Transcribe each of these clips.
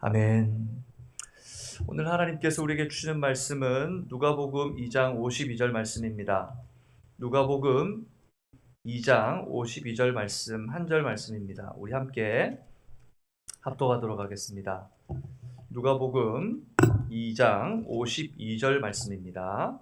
아멘. 오늘 하나님께서 우리에게 주시는 말씀은 누가복음 2장 52절 말씀입니다. 누가복음 2장 52절 말씀, 한 절 말씀입니다. 우리 함께 합독하도록 하겠습니다. 누가복음 2장 52절 말씀입니다.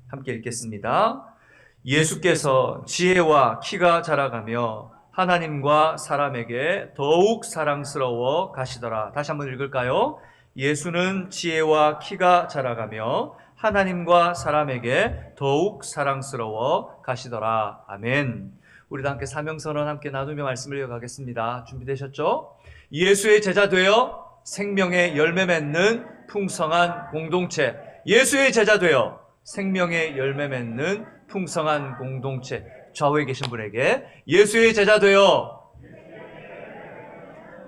함께 읽겠습니다. 예수께서 지혜와 키가 자라가며 하나님과 사람에게 더욱 사랑스러워 가시더라. 다시 한번 읽을까요? 예수는 지혜와 키가 자라가며 하나님과 사람에게 더욱 사랑스러워 가시더라. 아멘. 우리도 함께 사명선언 함께 나누며 말씀을 이어가겠습니다. 준비되셨죠? 예수의 제자 되어 생명의 열매 맺는 풍성한 공동체. 예수의 제자 되어 생명의 열매 맺는 풍성한 공동체. 좌우에 계신 분에게 예수의 제자 되어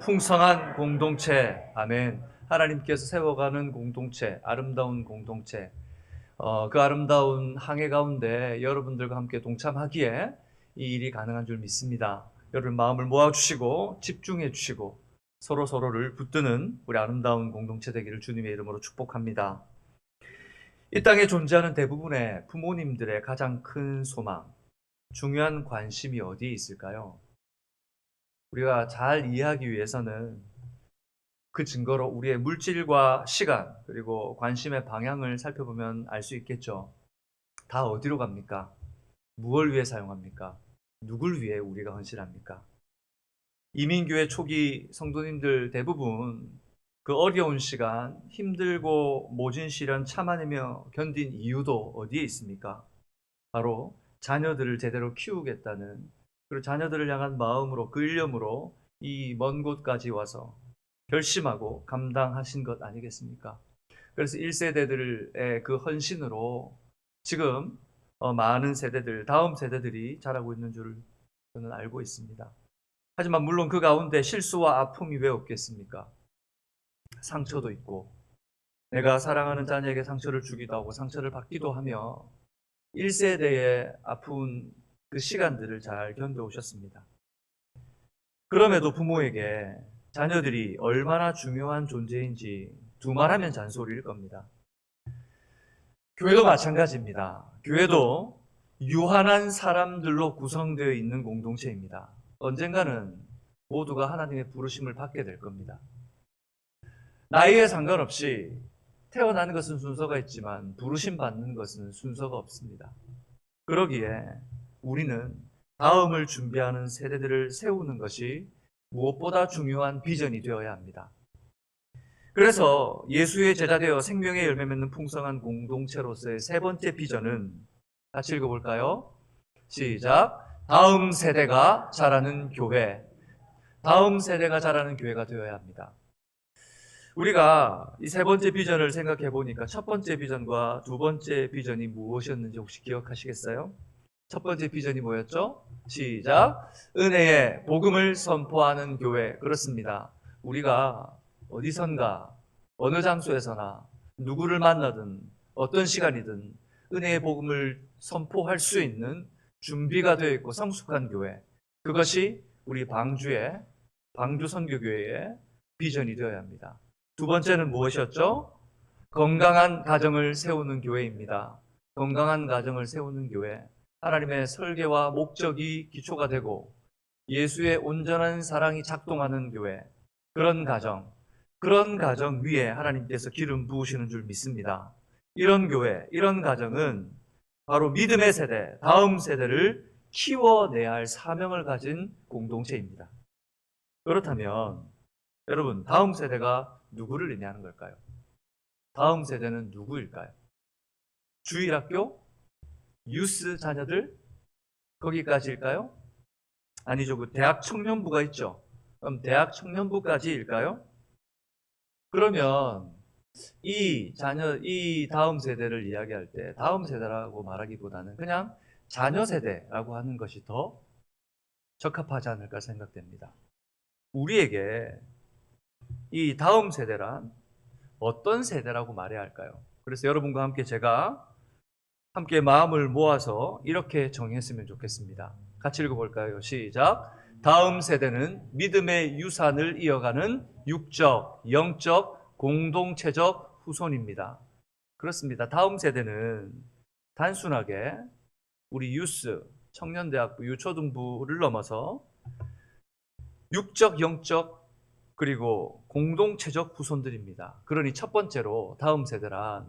풍성한 공동체. 아멘. 하나님께서 세워가는 공동체, 아름다운 공동체. 그 아름다운 항해 가운데 여러분들과 함께 동참하기에 이 일이 가능한 줄 믿습니다. 여러분 마음을 모아주시고 집중해 주시고 서로를 붙드는 우리 아름다운 공동체 되기를 주님의 이름으로 축복합니다. 이 땅에 존재하는 대부분의 부모님들의 가장 큰 소망, 중요한 관심이 어디에 있을까요? 우리가 잘 이해하기 위해서는 그 증거로 우리의 물질과 시간 그리고 관심의 방향을 살펴보면 알 수 있겠죠. 다 어디로 갑니까? 무엇을 위해 사용합니까? 누굴 위해 우리가 헌신합니까? 이민교회 초기 성도님들 대부분 그 어려운 시간, 힘들고 모진 시련 참아내며 견딘 이유도 어디에 있습니까? 바로 자녀들을 제대로 키우겠다는, 그리고 자녀들을 향한 마음으로, 그 일념으로 이 먼 곳까지 와서 결심하고 감당하신 것 아니겠습니까? 그래서 1세대들의 그 헌신으로 지금 많은 세대들, 다음 세대들이 자라고 있는 줄 저는 알고 있습니다. 하지만 물론 그 가운데 실수와 아픔이 왜 없겠습니까? 상처도 있고, 내가 사랑하는 자녀에게 상처를 주기도 하고 상처를 받기도 하며 1세대의 아픈 그 시간들을 잘 견뎌오셨습니다. 그럼에도 부모에게 자녀들이 얼마나 중요한 존재인지 두말하면 잔소리일 겁니다. 교회도 마찬가지입니다. 교회도 유한한 사람들로 구성되어 있는 공동체입니다. 언젠가는 모두가 하나님의 부르심을 받게 될 겁니다. 나이에 상관없이 태어나는 것은 순서가 있지만 부르심 받는 것은 순서가 없습니다. 그러기에 우리는 다음을 준비하는 세대들을 세우는 것이 무엇보다 중요한 비전이 되어야 합니다. 그래서 예수의 제자 되어 생명의 열매 맺는 풍성한 공동체로서의 세 번째 비전은 같이 읽어볼까요? 시작. 다음 세대가 자라는 교회. 다음 세대가 자라는 교회가 되어야 합니다. 우리가 이 세 번째 비전을 생각해 보니까 첫 번째 비전과 두 번째 비전이 무엇이었는지 혹시 기억하시겠어요? 첫 번째 비전이 뭐였죠? 시작. 은혜의 복음을 선포하는 교회. 그렇습니다. 우리가 어디선가 어느 장소에서나 누구를 만나든 어떤 시간이든 은혜의 복음을 선포할 수 있는 준비가 되어 있고 성숙한 교회. 그것이 우리 방주 선교교회의 비전이 되어야 합니다. 두 번째는 무엇이었죠? 건강한 가정을 세우는 교회입니다. 건강한 가정을 세우는 교회. 하나님의 설계와 목적이 기초가 되고 예수의 온전한 사랑이 작동하는 교회. 그런 가정 위에 하나님께서 기름 부으시는 줄 믿습니다. 이런 교회, 이런 가정은 바로 믿음의 세대, 다음 세대를 키워내야 할 사명을 가진 공동체입니다. 그렇다면 여러분, 다음 세대가 누구를 의미하는 걸까요? 다음 세대는 누구일까요? 주일학교? 유스 자녀들? 거기까지일까요? 아니죠. 그 대학 청년부가 있죠. 그럼 대학 청년부까지일까요? 그러면 이 다음 세대를 이야기할 때 다음 세대라고 말하기보다는 그냥 자녀 세대라고 하는 것이 더 적합하지 않을까 생각됩니다. 우리에게 이 다음 세대란 어떤 세대라고 말해야 할까요? 그래서 여러분과 함께 제가 함께 마음을 모아서 이렇게 정했으면 좋겠습니다. 같이 읽어볼까요? 시작. 다음 세대는 믿음의 유산을 이어가는 육적, 영적, 공동체적 후손입니다. 그렇습니다. 다음 세대는 단순하게 우리 유스, 청년대학부, 유초등부를 넘어서 육적, 영적, 그리고 공동체적 후손들입니다. 그러니 첫 번째로 다음 세대란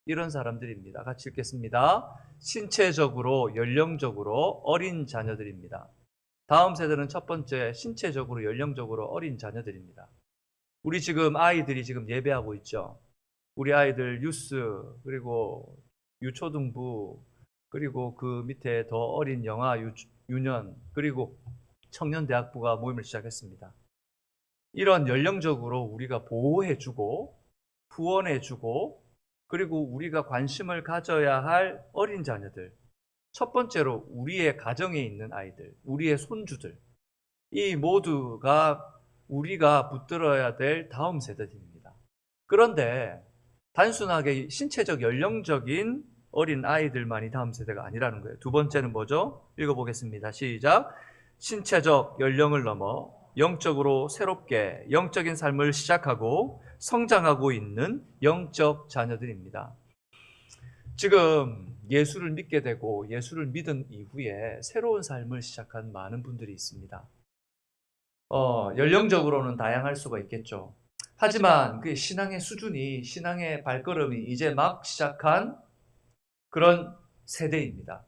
이런 사람들입니다. 같이 읽겠습니다. 신체적으로, 연령적으로 어린 자녀들입니다. 다음 세대는 첫 번째, 신체적으로, 연령적으로 어린 자녀들입니다. 우리 지금 아이들이 지금 예배하고 있죠. 우리 아이들 유스, 그리고 유초등부, 그리고 그 밑에 더 어린 영아, 유년, 그리고 청년대학부가 모임을 시작했습니다. 이런 연령적으로 우리가 보호해주고, 후원해주고, 그리고 우리가 관심을 가져야 할 어린 자녀들. 첫 번째로 우리의 가정에 있는 아이들, 우리의 손주들. 이 모두가 우리가 붙들어야 될 다음 세대입니다. 그런데 단순하게 신체적, 연령적인 어린 아이들만이 다음 세대가 아니라는 거예요. 두 번째는 뭐죠? 읽어보겠습니다. 시작. 신체적 연령을 넘어 영적으로 새롭게 영적인 삶을 시작하고 성장하고 있는 영적 자녀들입니다. 지금 예수를 믿게 되고 예수를 믿은 이후에 새로운 삶을 시작한 많은 분들이 있습니다. 연령적으로는 다양할 수가 있겠죠. 하지만 그 신앙의 수준이, 신앙의 발걸음이 이제 막 시작한 그런 세대입니다.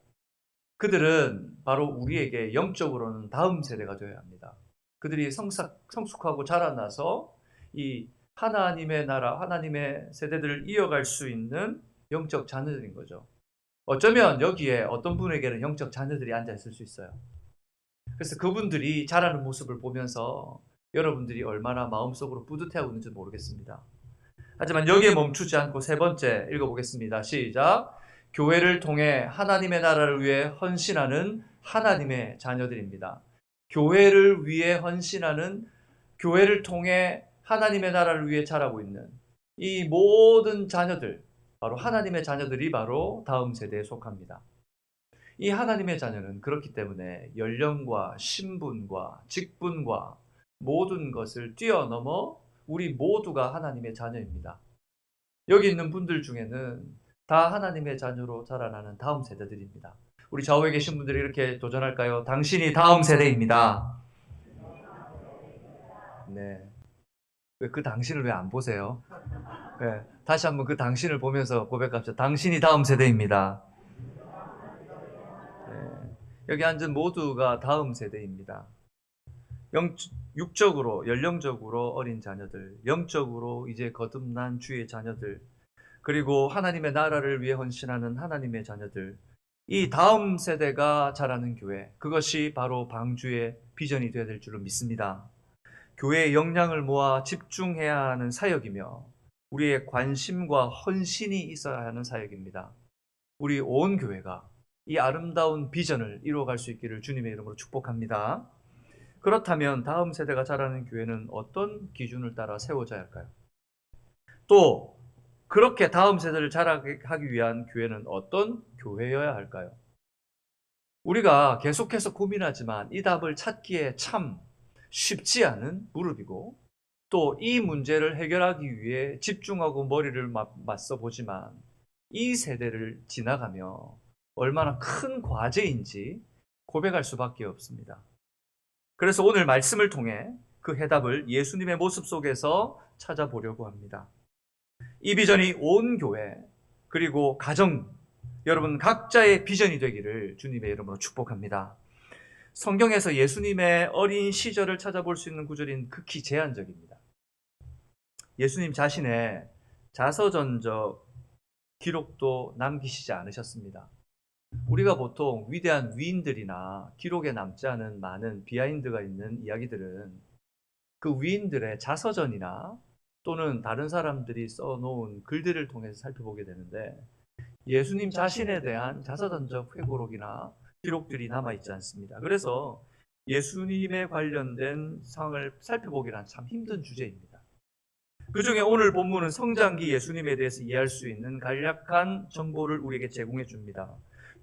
그들은 바로 우리에게 영적으로는 다음 세대가 되어야 합니다. 그들이 성숙하고 자라나서 이 하나님의 나라, 하나님의 세대들을 이어갈 수 있는 영적 자녀들인 거죠. 어쩌면 여기에 어떤 분에게는 영적 자녀들이 앉아 있을 수 있어요. 그래서 그분들이 자라는 모습을 보면서 여러분들이 얼마나 마음속으로 뿌듯해하고 있는지 모르겠습니다. 하지만 여기에 멈추지 않고 세 번째 읽어보겠습니다. 시작. 교회를 통해 하나님의 나라를 위해 헌신하는 하나님의 자녀들입니다. 교회를 위해 헌신하는, 교회를 통해 하나님의 나라를 위해 자라고 있는 이 모든 자녀들, 바로 하나님의 자녀들이 바로 다음 세대에 속합니다. 이 하나님의 자녀는 그렇기 때문에 연령과 신분과 직분과 모든 것을 뛰어넘어 우리 모두가 하나님의 자녀입니다. 여기 있는 분들 중에는 다 하나님의 자녀로 자라나는 다음 세대들입니다. 우리 좌우에 계신 분들이 이렇게 도전할까요? 당신이 다음 세대입니다. 네. 왜 그 당신을 왜 안 보세요? 네. 다시 한번 그 당신을 보면서 고백합시다. 당신이 다음 세대입니다. 네. 여기 앉은 모두가 다음 세대입니다. 육적으로, 연령적으로 어린 자녀들, 영적으로 이제 거듭난 주의 자녀들, 그리고 하나님의 나라를 위해 헌신하는 하나님의 자녀들, 이 다음 세대가 자라는 교회, 그것이 바로 방주의 비전이 되어야 될 줄로 믿습니다. 교회의 역량을 모아 집중해야 하는 사역이며 우리의 관심과 헌신이 있어야 하는 사역입니다. 우리 온 교회가 이 아름다운 비전을 이루어갈 수 있기를 주님의 이름으로 축복합니다. 그렇다면 다음 세대가 자라는 교회는 어떤 기준을 따라 세워져야 할까요? 또 그렇게 다음 세대를 자라게 하기 위한 교회는 어떤 교회여야 할까요? 우리가 계속해서 고민하지만 이 답을 찾기에 참 쉽지 않은 무릎이고, 또 이 문제를 해결하기 위해 집중하고 머리를 맞서 보지만 이 세대를 지나가며 얼마나 큰 과제인지 고백할 수밖에 없습니다. 그래서 오늘 말씀을 통해 그 해답을 예수님의 모습 속에서 찾아보려고 합니다. 이 비전이 온 교회, 그리고 가정, 여러분 각자의 비전이 되기를 주님의 이름으로 축복합니다. 성경에서 예수님의 어린 시절을 찾아볼 수 있는 구절인 극히 제한적입니다. 예수님 자신의 자서전적 기록도 남기시지 않으셨습니다. 우리가 보통 위대한 위인들이나 기록에 남지 않은 많은 비하인드가 있는 이야기들은 그 위인들의 자서전이나 또는 다른 사람들이 써놓은 글들을 통해서 살펴보게 되는데, 예수님 자신에 대한 자서전적 회고록이나 기록들이 남아있지 않습니다. 그래서 예수님에 관련된 상을 살펴보기란 참 힘든 주제입니다. 그 중에 오늘 본문은 성장기 예수님에 대해서 이해할 수 있는 간략한 정보를 우리에게 제공해 줍니다.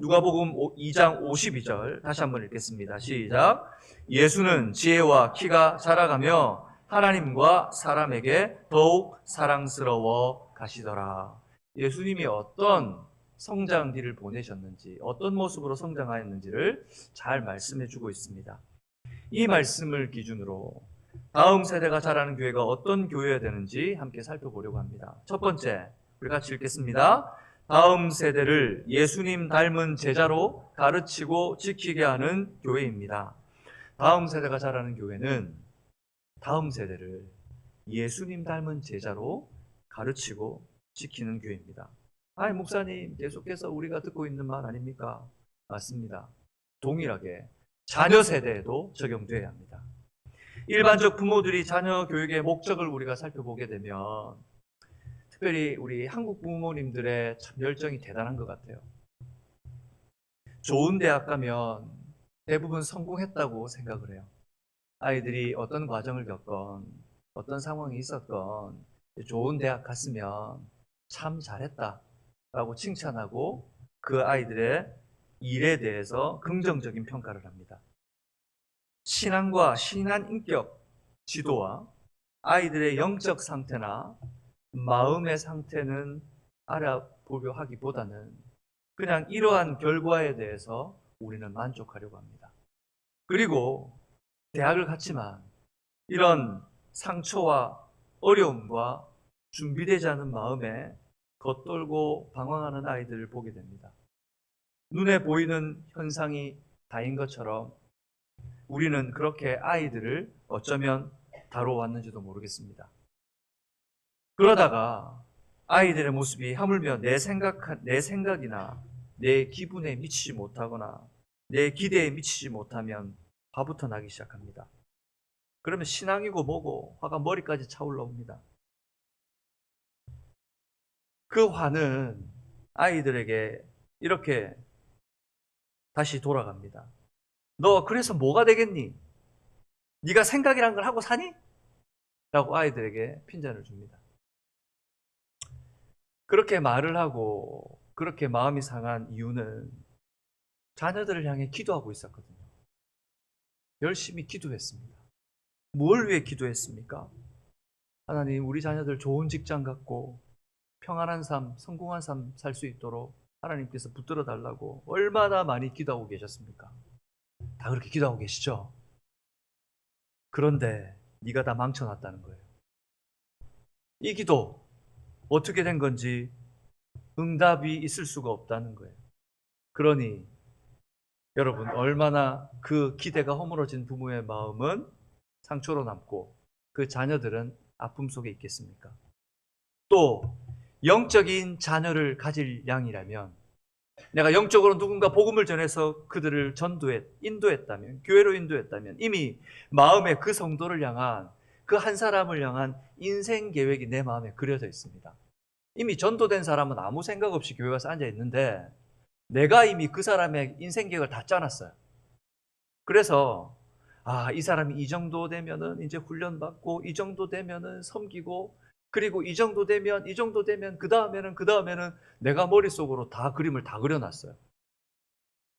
누가복음 2장 52절 다시 한번 읽겠습니다. 시작. 예수는 지혜와 키가 자라가며 하나님과 사람에게 더욱 사랑스러워 가시더라. 예수님이 어떤 성장기를 보내셨는지, 어떤 모습으로 성장하였는지를 잘 말씀해 주고 있습니다. 이 말씀을 기준으로 다음 세대가 자라는 교회가 어떤 교회여야 되는지 함께 살펴보려고 합니다. 첫 번째, 우리 같이 읽겠습니다. 다음 세대를 예수님 닮은 제자로 가르치고 지키게 하는 교회입니다. 다음 세대가 자라는 교회는 다음 세대를 예수님 닮은 제자로 가르치고 지키는 교회입니다. 아니, 목사님, 계속해서 우리가 듣고 있는 말 아닙니까? 맞습니다. 동일하게 자녀 세대에도 적용되어야 합니다. 일반적 부모들이 자녀 교육의 목적을 우리가 살펴보게 되면 특별히 우리 한국 부모님들의 참 열정이 대단한 것 같아요. 좋은 대학 가면 대부분 성공했다고 생각을 해요. 아이들이 어떤 과정을 겪건 어떤 상황이 있었건 좋은 대학 갔으면 참 잘했다라고 칭찬하고 그 아이들의 일에 대해서 긍정적인 평가를 합니다. 신앙과 신앙 인격 지도와 아이들의 영적 상태나 마음의 상태는 알아보려 하기보다는 그냥 이러한 결과에 대해서 우리는 만족하려고 합니다. 그리고 대학을 갔지만 이런 상처와 어려움과 준비되지 않은 마음에 겉돌고 방황하는 아이들을 보게 됩니다. 눈에 보이는 현상이 다인 것처럼 우리는 그렇게 아이들을 어쩌면 다뤄왔는지도 모르겠습니다. 그러다가 아이들의 모습이 하물며 내 생각이나 내 기분에 미치지 못하거나 내 기대에 미치지 못하면 화부터 나기 시작합니다. 그러면 신앙이고 뭐고 화가 머리까지 차올라옵니다. 그 화는 아이들에게 이렇게 다시 돌아갑니다. 너 그래서 뭐가 되겠니? 네가 생각이란 걸 하고 사니? 라고 아이들에게 핀잔을 줍니다. 그렇게 말을 하고 그렇게 마음이 상한 이유는 자녀들을 향해 기도하고 있었거든요. 열심히 기도했습니다. 뭘 위해 기도했습니까? 하나님, 우리 자녀들 좋은 직장 갖고 평안한 삶, 성공한 삶 살 수 있도록 하나님께서 붙들어 달라고 얼마나 많이 기도하고 계셨습니까? 다 그렇게 기도하고 계시죠? 그런데 네가 다 망쳐놨다는 거예요. 이 기도 어떻게 된 건지 응답이 있을 수가 없다는 거예요. 그러니 여러분, 얼마나 그 기대가 허물어진 부모의 마음은 상처로 남고 그 자녀들은 아픔 속에 있겠습니까? 또 영적인 자녀를 가질 양이라면, 내가 영적으로 누군가 복음을 전해서 그들을 인도했다면, 교회로 인도했다면 이미 마음에 그 성도를 향한, 그 한 사람을 향한 인생 계획이 내 마음에 그려져 있습니다. 이미 전도된 사람은 아무 생각 없이 교회 가서 앉아 있는데 내가 이미 그 사람의 인생 계획을 다 짜놨어요. 그래서 이 사람이 이 정도 되면은 이제 훈련 받고, 이 정도 되면은 섬기고, 그리고 이 정도 되면 그 다음에는 내가 머릿속으로 다 그림을 다 그려놨어요.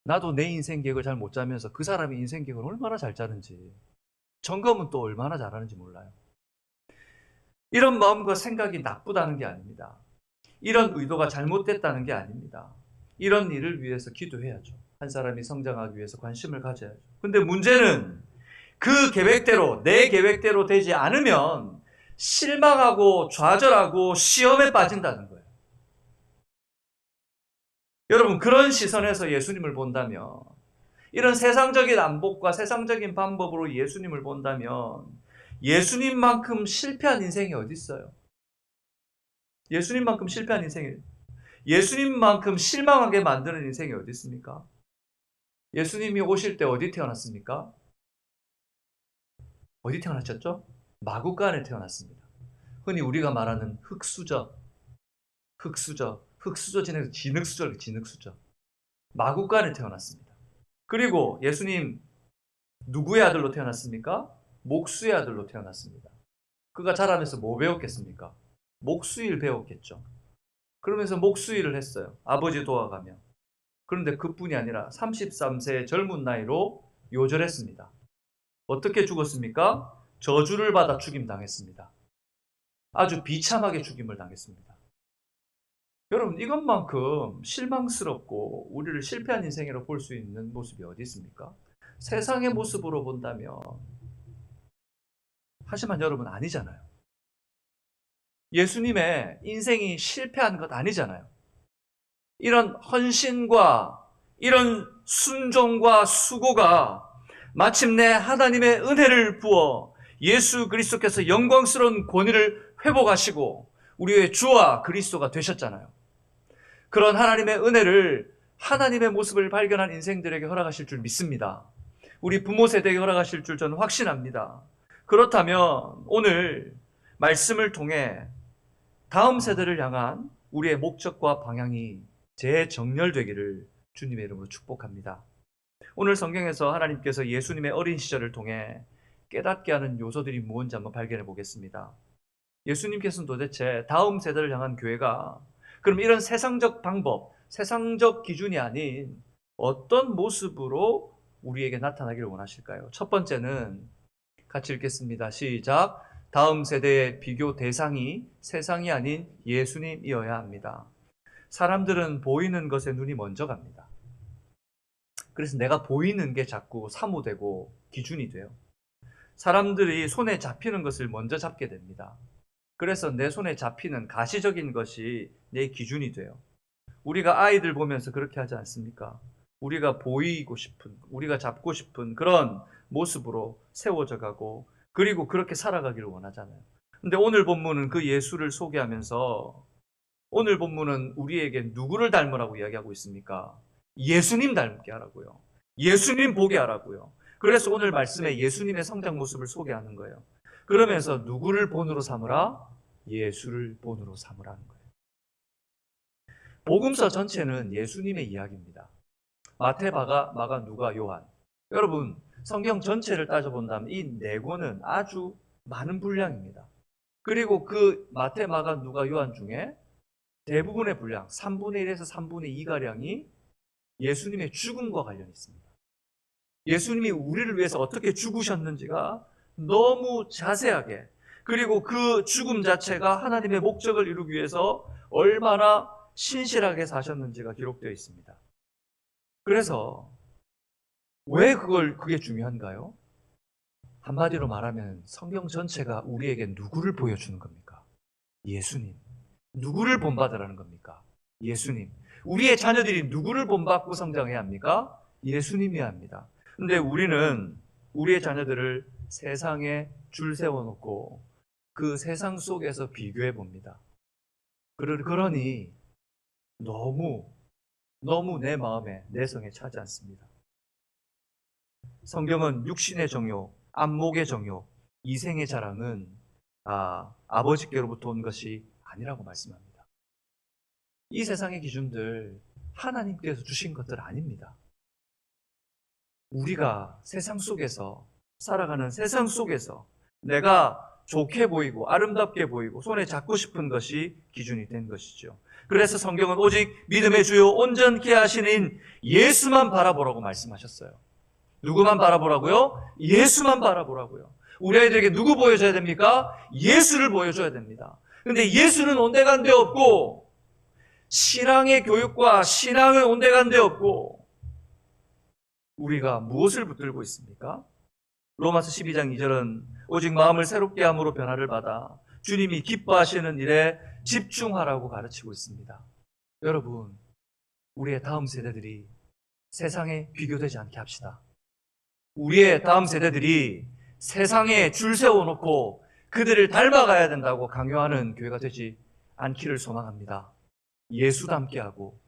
나도 내 인생 계획을 잘 못 짜면서 그 사람의 인생 계획을 얼마나 잘 짜는지, 점검은 또 얼마나 잘하는지 몰라요. 이런 마음과 생각이 나쁘다는 게 아닙니다. 이런 의도가 잘못됐다는 게 아닙니다. 이런 일을 위해서 기도해야죠. 한 사람이 성장하기 위해서 관심을 가져야죠. 근데 문제는 그 계획대로, 내 계획대로 되지 않으면 실망하고 좌절하고 시험에 빠진다는 거예요. 여러분, 그런 시선에서 예수님을 본다면, 이런 세상적인 안목과 세상적인 방법으로 예수님을 본다면 예수님만큼 실패한 인생이 어디 있어요? 예수님만큼 실패한 인생이, 예수님만큼 실망하게 만드는 인생이 어디 있습니까? 예수님이 오실 때 어디 태어났습니까? 어디 태어나셨죠? 마구간에 태어났습니다. 흔히 우리가 말하는 흙수저 진에서 진흙수저. 마구간에 태어났습니다. 그리고 예수님 누구의 아들로 태어났습니까? 목수의 아들로 태어났습니다. 그가 자라면서 뭐 배웠겠습니까? 목수일 배웠겠죠. 그러면서 목수일을 했어요. 아버지 도와가며. 그런데 그뿐이 아니라 33세의 젊은 나이로 요절했습니다. 어떻게 죽었습니까? 저주를 받아 죽임당했습니다. 아주 비참하게 죽임을 당했습니다. 여러분, 이것만큼 실망스럽고 우리를 실패한 인생이라고 볼 수 있는 모습이 어디 있습니까? 세상의 모습으로 본다면, 하지만 여러분 아니잖아요. 예수님의 인생이 실패한 것 아니잖아요. 이런 헌신과 이런 순종과 수고가 마침내 하나님의 은혜를 부어 예수 그리스도께서 영광스러운 권위를 회복하시고 우리의 주와 그리스도가 되셨잖아요. 그런 하나님의 은혜를, 하나님의 모습을 발견한 인생들에게 허락하실 줄 믿습니다. 우리 부모 세대에게 허락하실 줄 저는 확신합니다. 그렇다면 오늘 말씀을 통해 다음 세대를 향한 우리의 목적과 방향이 재정렬되기를 주님의 이름으로 축복합니다. 오늘 성경에서 하나님께서 예수님의 어린 시절을 통해 깨닫게 하는 요소들이 무엇인지 한번 발견해 보겠습니다. 예수님께서는 도대체 다음 세대를 향한 교회가 그럼 이런 세상적 방법, 세상적 기준이 아닌 어떤 모습으로 우리에게 나타나기를 원하실까요? 첫 번째는 같이 읽겠습니다. 시작. 다음 세대의 비교 대상이 세상이 아닌 예수님이어야 합니다. 사람들은 보이는 것에 눈이 먼저 갑니다. 그래서 내가 보이는 게 자꾸 사모되고 기준이 돼요. 사람들이 손에 잡히는 것을 먼저 잡게 됩니다. 그래서 내 손에 잡히는 가시적인 것이 내 기준이 돼요. 우리가 아이들 보면서 그렇게 하지 않습니까? 우리가 보이고 싶은, 우리가 잡고 싶은 그런 모습으로 세워져 가고, 그리고 그렇게 살아가기를 원하잖아요. 근데 오늘 본문은 그 예수를 소개하면서 오늘 본문은 우리에게 누구를 닮으라고 이야기하고 있습니까? 예수님 닮게 하라고요. 예수님 보게 하라고요. 그래서 오늘 말씀에 예수님의 성장 모습을 소개하는 거예요. 그러면서 누구를 본으로 삼으라? 예수를 본으로 삼으라는 거예요. 복음서 전체는 예수님의 이야기입니다. 마태, 마가, 누가, 요한. 여러분, 성경 전체를 따져본다면 이 네 권은 아주 많은 분량입니다. 그리고 그 마태, 마가, 누가, 요한 중에 대부분의 분량, 3분의 1에서 3분의 2가량이 예수님의 죽음과 관련이 있습니다. 예수님이 우리를 위해서 어떻게 죽으셨는지가 너무 자세하게, 그리고 그 죽음 자체가 하나님의 목적을 이루기 위해서 얼마나 신실하게 사셨는지가 기록되어 있습니다. 그래서 왜 그게 중요한가요? 한마디로 말하면 성경 전체가 우리에게 누구를 보여주는 겁니까? 예수님. 누구를 본받으라는 겁니까? 예수님. 우리의 자녀들이 누구를 본받고 성장해야 합니까? 예수님이어야 합니다. 근데 우리는 우리의 자녀들을 세상에 줄 세워놓고 그 세상 속에서 비교해 봅니다. 그러니 너무 내 마음에, 내 성에 차지 않습니다. 성경은 육신의 정욕, 안목의 정욕, 이생의 자랑은 아버지께로부터 온 것이 아니라고 말씀합니다. 이 세상의 기준들 하나님께서 주신 것들 아닙니다. 우리가 세상 속에서 살아가는 세상 속에서 내가 좋게 보이고 아름답게 보이고 손에 잡고 싶은 것이 기준이 된 것이죠. 그래서 성경은 오직 믿음의 주요 온전케 하시는 예수만 바라보라고 말씀하셨어요. 누구만 바라보라고요? 예수만 바라보라고요. 우리 아이들에게 누구 보여줘야 됩니까? 예수를 보여줘야 됩니다. 근데 예수는 온데간데 없고, 신앙의 교육과 신앙은 온데간데 없고, 우리가 무엇을 붙들고 있습니까? 로마서 12장 2절은 오직 마음을 새롭게 함으로 변화를 받아 주님이 기뻐하시는 일에 집중하라고 가르치고 있습니다. 여러분, 우리의 다음 세대들이 세상에 비교되지 않게 합시다. 우리의 다음 세대들이 세상에 줄 세워놓고 그들을 닮아가야 된다고 강요하는 교회가 되지 않기를 소망합니다. 예수 닮게 하고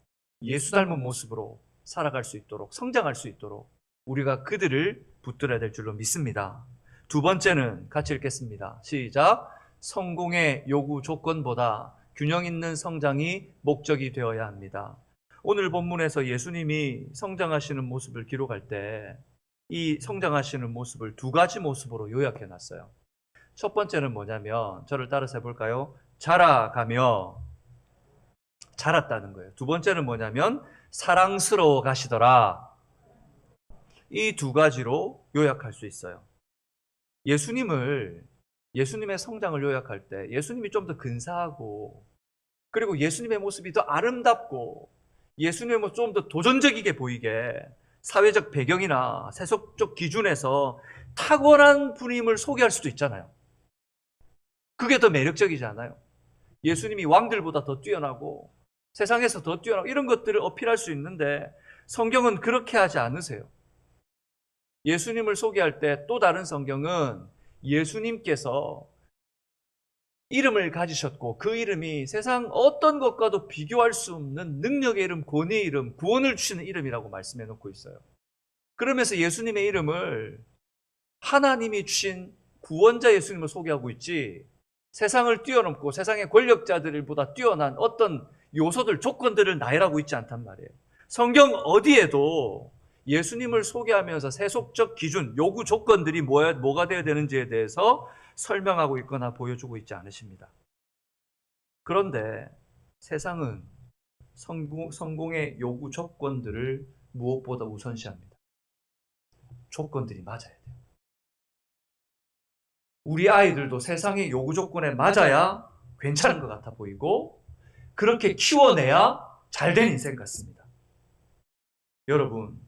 예수 닮은 모습으로 살아갈 수 있도록, 성장할 수 있도록 우리가 그들을 붙들어야 될 줄로 믿습니다. 두 번째는 같이 읽겠습니다. 시작. 성공의 요구 조건보다 균형 있는 성장이 목적이 되어야 합니다. 오늘 본문에서 예수님이 성장하시는 모습을 기록할 때 이 성장하시는 모습을 두 가지 모습으로 요약해 놨어요. 첫 번째는 뭐냐면, 저를 따라서 해볼까요? 자라가며 자랐다는 거예요. 두 번째는 뭐냐면 사랑스러워 가시더라. 이 두 가지로 요약할 수 있어요. 예수님의 성장을 요약할 때 예수님이 좀 더 근사하고, 그리고 예수님의 모습이 더 아름답고, 예수님의 모습 좀 더 도전적이게 보이게 사회적 배경이나 세속적 기준에서 탁월한 분임을 소개할 수도 있잖아요. 그게 더 매력적이지 않아요? 예수님이 왕들보다 더 뛰어나고 세상에서 더 뛰어나고 이런 것들을 어필할 수 있는데, 성경은 그렇게 하지 않으세요. 예수님을 소개할 때 또 다른 성경은 예수님께서 이름을 가지셨고, 그 이름이 세상 어떤 것과도 비교할 수 없는 능력의 이름, 권위의 이름, 구원을 주시는 이름이라고 말씀해 놓고 있어요. 그러면서 예수님의 이름을 하나님이 주신 구원자 예수님을 소개하고 있지, 세상을 뛰어넘고 세상의 권력자들보다 뛰어난 어떤 요소들, 조건들을 나열하고 있지 않단 말이에요. 성경 어디에도 예수님을 소개하면서 세속적 기준, 요구 조건들이 뭐가 되어야 되는지에 대해서 설명하고 있거나 보여주고 있지 않으십니다. 그런데 세상은 성공의 요구 조건들을 무엇보다 우선시합니다. 조건들이 맞아야 돼요. 우리 아이들도 세상의 요구 조건에 맞아야 괜찮은 것 같아 보이고, 그렇게 키워내야 잘된 인생 같습니다. 여러분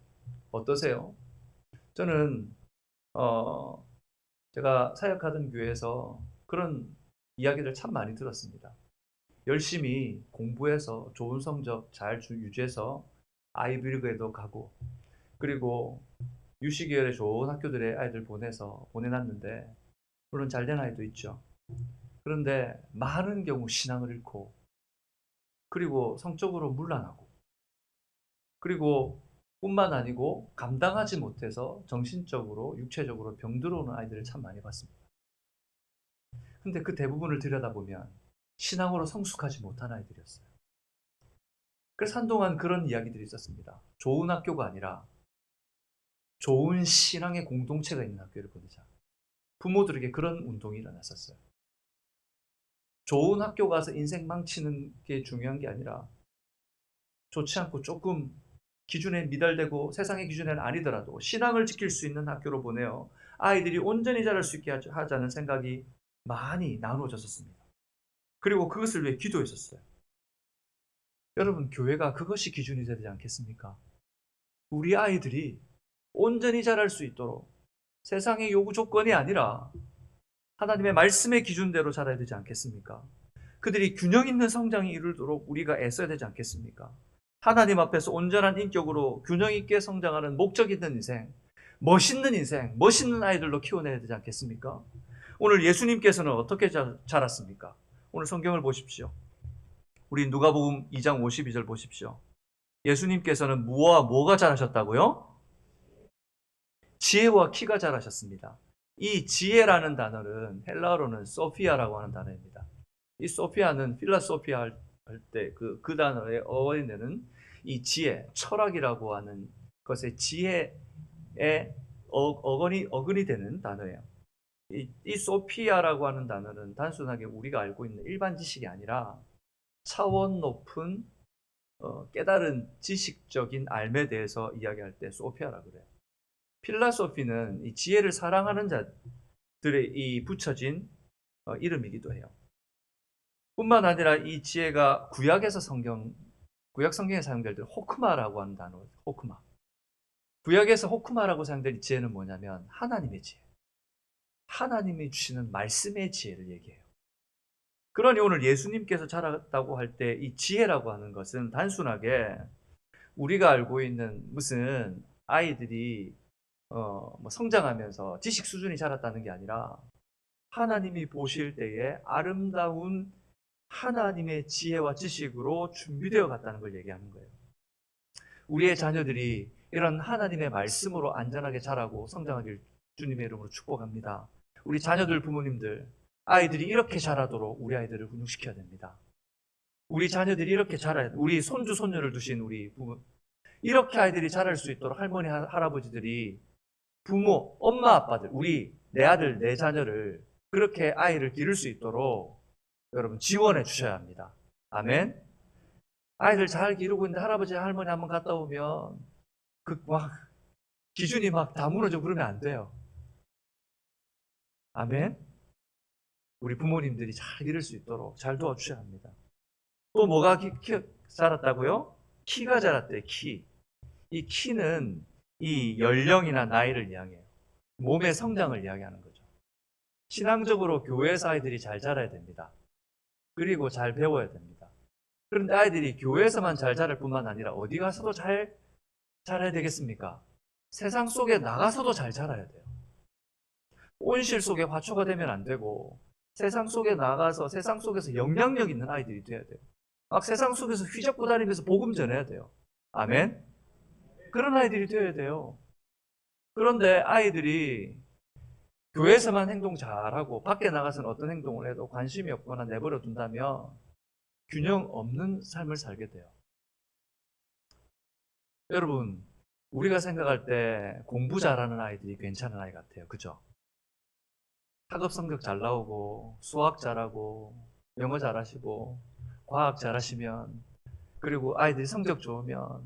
어떠세요? 저는 제가 사역하던 교회에서 그런 이야기를 참 많이 들었습니다. 열심히 공부해서 좋은 성적 잘 유지해서 아이비리그에도 가고, 그리고 유시계열의 좋은 학교들에 아이들 보내놨는데, 물론 잘된 아이도 있죠. 그런데 많은 경우 신앙을 잃고, 그리고 성적으로 문란하고, 그리고 뿐만 아니고 감당하지 못해서 정신적으로 육체적으로 병들어오는 아이들을 참 많이 봤습니다. 근데 그 대부분을 들여다보면 신앙으로 성숙하지 못한 아이들이었어요. 그래서 한동안 그런 이야기들이 있었습니다. 좋은 학교가 아니라 좋은 신앙의 공동체가 있는 학교를 보내자. 부모들에게 그런 운동이 일어났었어요. 좋은 학교 가서 인생 망치는 게 중요한 게 아니라, 좋지 않고 조금 기준에 미달되고 세상의 기준에는 아니더라도 신앙을 지킬 수 있는 학교로 보내어 아이들이 온전히 자랄 수 있게 하자는 생각이 많이 나누어졌었습니다. 그리고 그것을 위해 기도했었어요. 여러분, 교회가 그것이 기준이 되지 않겠습니까? 우리 아이들이 온전히 자랄 수 있도록 세상의 요구 조건이 아니라 하나님의 말씀의 기준대로 자라야 되지 않겠습니까? 그들이 균형 있는 성장이 이루도록 우리가 애써야 되지 않겠습니까? 하나님 앞에서 온전한 인격으로 균형 있게 성장하는 목적 있는 인생, 멋있는 인생, 멋있는 아이들로 키워내야 되지 않겠습니까? 오늘 예수님께서는 어떻게 자랐습니까? 오늘 성경을 보십시오. 우리 누가복음 2장 52절 보십시오. 예수님께서는 무와 뭐가 자라셨다고요? 지혜와 키가 자라셨습니다. 이 지혜라는 단어는 헬라어로는 소피아라고 하는 단어입니다. 이 소피아는 필라소피아 할 때 그 단어의 어원에는 이 지혜, 철학이라고 하는 것의 지혜의 어근이 되는 단어예요. 이 소피아라고 하는 단어는 단순하게 우리가 알고 있는 일반 지식이 아니라 차원 높은 깨달은 지식적인 알에 대해서 이야기할 때 소피아라고 그래요. 필라소피는 이 지혜를 사랑하는 자들의 이 붙여진 이름이기도 해요. 뿐만 아니라 이 지혜가 구약 성경에 사용될 때 호크마라고 하는 단어, 호크마. 구약에서 호크마라고 사용될 이 지혜는 뭐냐면 하나님의 지혜. 하나님이 주시는 말씀의 지혜를 얘기해요. 그러니 오늘 예수님께서 자랐다고 할 때 이 지혜라고 하는 것은 단순하게 우리가 알고 있는 무슨 아이들이 성장하면서 지식 수준이 자랐다는 게 아니라, 하나님이 보실 때에 아름다운 하나님의 지혜와 지식으로 준비되어 갔다는 걸 얘기하는 거예요. 우리의 자녀들이 이런 하나님의 말씀으로 안전하게 자라고 성장하길 주님의 이름으로 축복합니다. 우리 자녀들, 부모님들, 아이들이 이렇게 자라도록 우리 아이들을 훈육시켜야 됩니다. 우리 자녀들이 이렇게 자라야, 우리 손주, 손녀를 두신 우리 부모, 이렇게 아이들이 자랄 수 있도록 할머니, 할아버지들이, 부모, 엄마, 아빠들, 내 아들, 내 자녀를 그렇게 아이를 기를 수 있도록 여러분 지원해 주셔야 합니다. 아멘. 아이들 잘 기르고 있는데 할아버지 할머니 한번 갔다 오면 그 막 기준이 막 다 무너져 그러면 안 돼요. 아멘. 우리 부모님들이 잘 기를 수 있도록 잘 도와주셔야 합니다. 또 뭐가 자랐다고요? 키가 자랐대요. 키. 이 키는 이 연령이나 나이를 이야기해요. 몸의 성장을 이야기하는 거죠. 신앙적으로 교회에서 아이들이 잘 자라야 됩니다. 그리고 잘 배워야 됩니다. 그런데 아이들이 교회에서만 잘 자랄 뿐만 아니라 어디 가서도 잘 자라야 되겠습니까? 세상 속에 나가서도 잘 자라야 돼요. 온실 속에 화초가 되면 안 되고 세상 속에 나가서 세상 속에서 영향력 있는 아이들이 돼야 돼요. 막 세상 속에서 휘젓고 다니면서 복음 전해야 돼요. 아멘? 그런 아이들이 되어야 돼요. 그런데 아이들이 교회에서만 행동 잘하고 밖에 나가서는 어떤 행동을 해도 관심이 없거나 내버려 둔다면 균형 없는 삶을 살게 돼요. 여러분, 우리가 생각할 때 공부 잘하는 아이들이 괜찮은 아이 같아요. 그죠? 학업 성적 잘 나오고 수학 잘하고 영어 잘하시고 과학 잘하시면 그리고 아이들이 성적 좋으면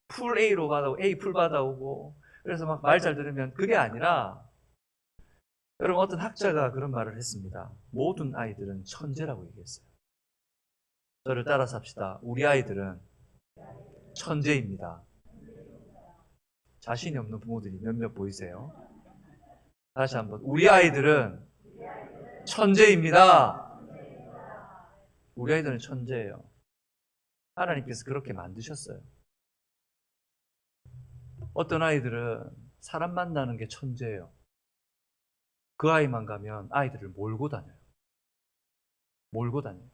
풀 A로 받아오고 A 풀 받아오고 그래서 막 말 잘 들으면 그게 아니라 여러분 어떤 학자가 그런 말을 했습니다. 모든 아이들은 천재라고 얘기했어요. 저를 따라서 합시다. 우리 아이들은 천재입니다. 자신이 없는 부모들이 몇몇 보이세요? 다시 한번. 우리 아이들은 천재입니다. 우리 아이들은 천재예요. 하나님께서 그렇게 만드셨어요. 어떤 아이들은 사람 만나는 게 천재예요. 그 아이만 가면 아이들을 몰고 다녀요. 몰고 다녀요.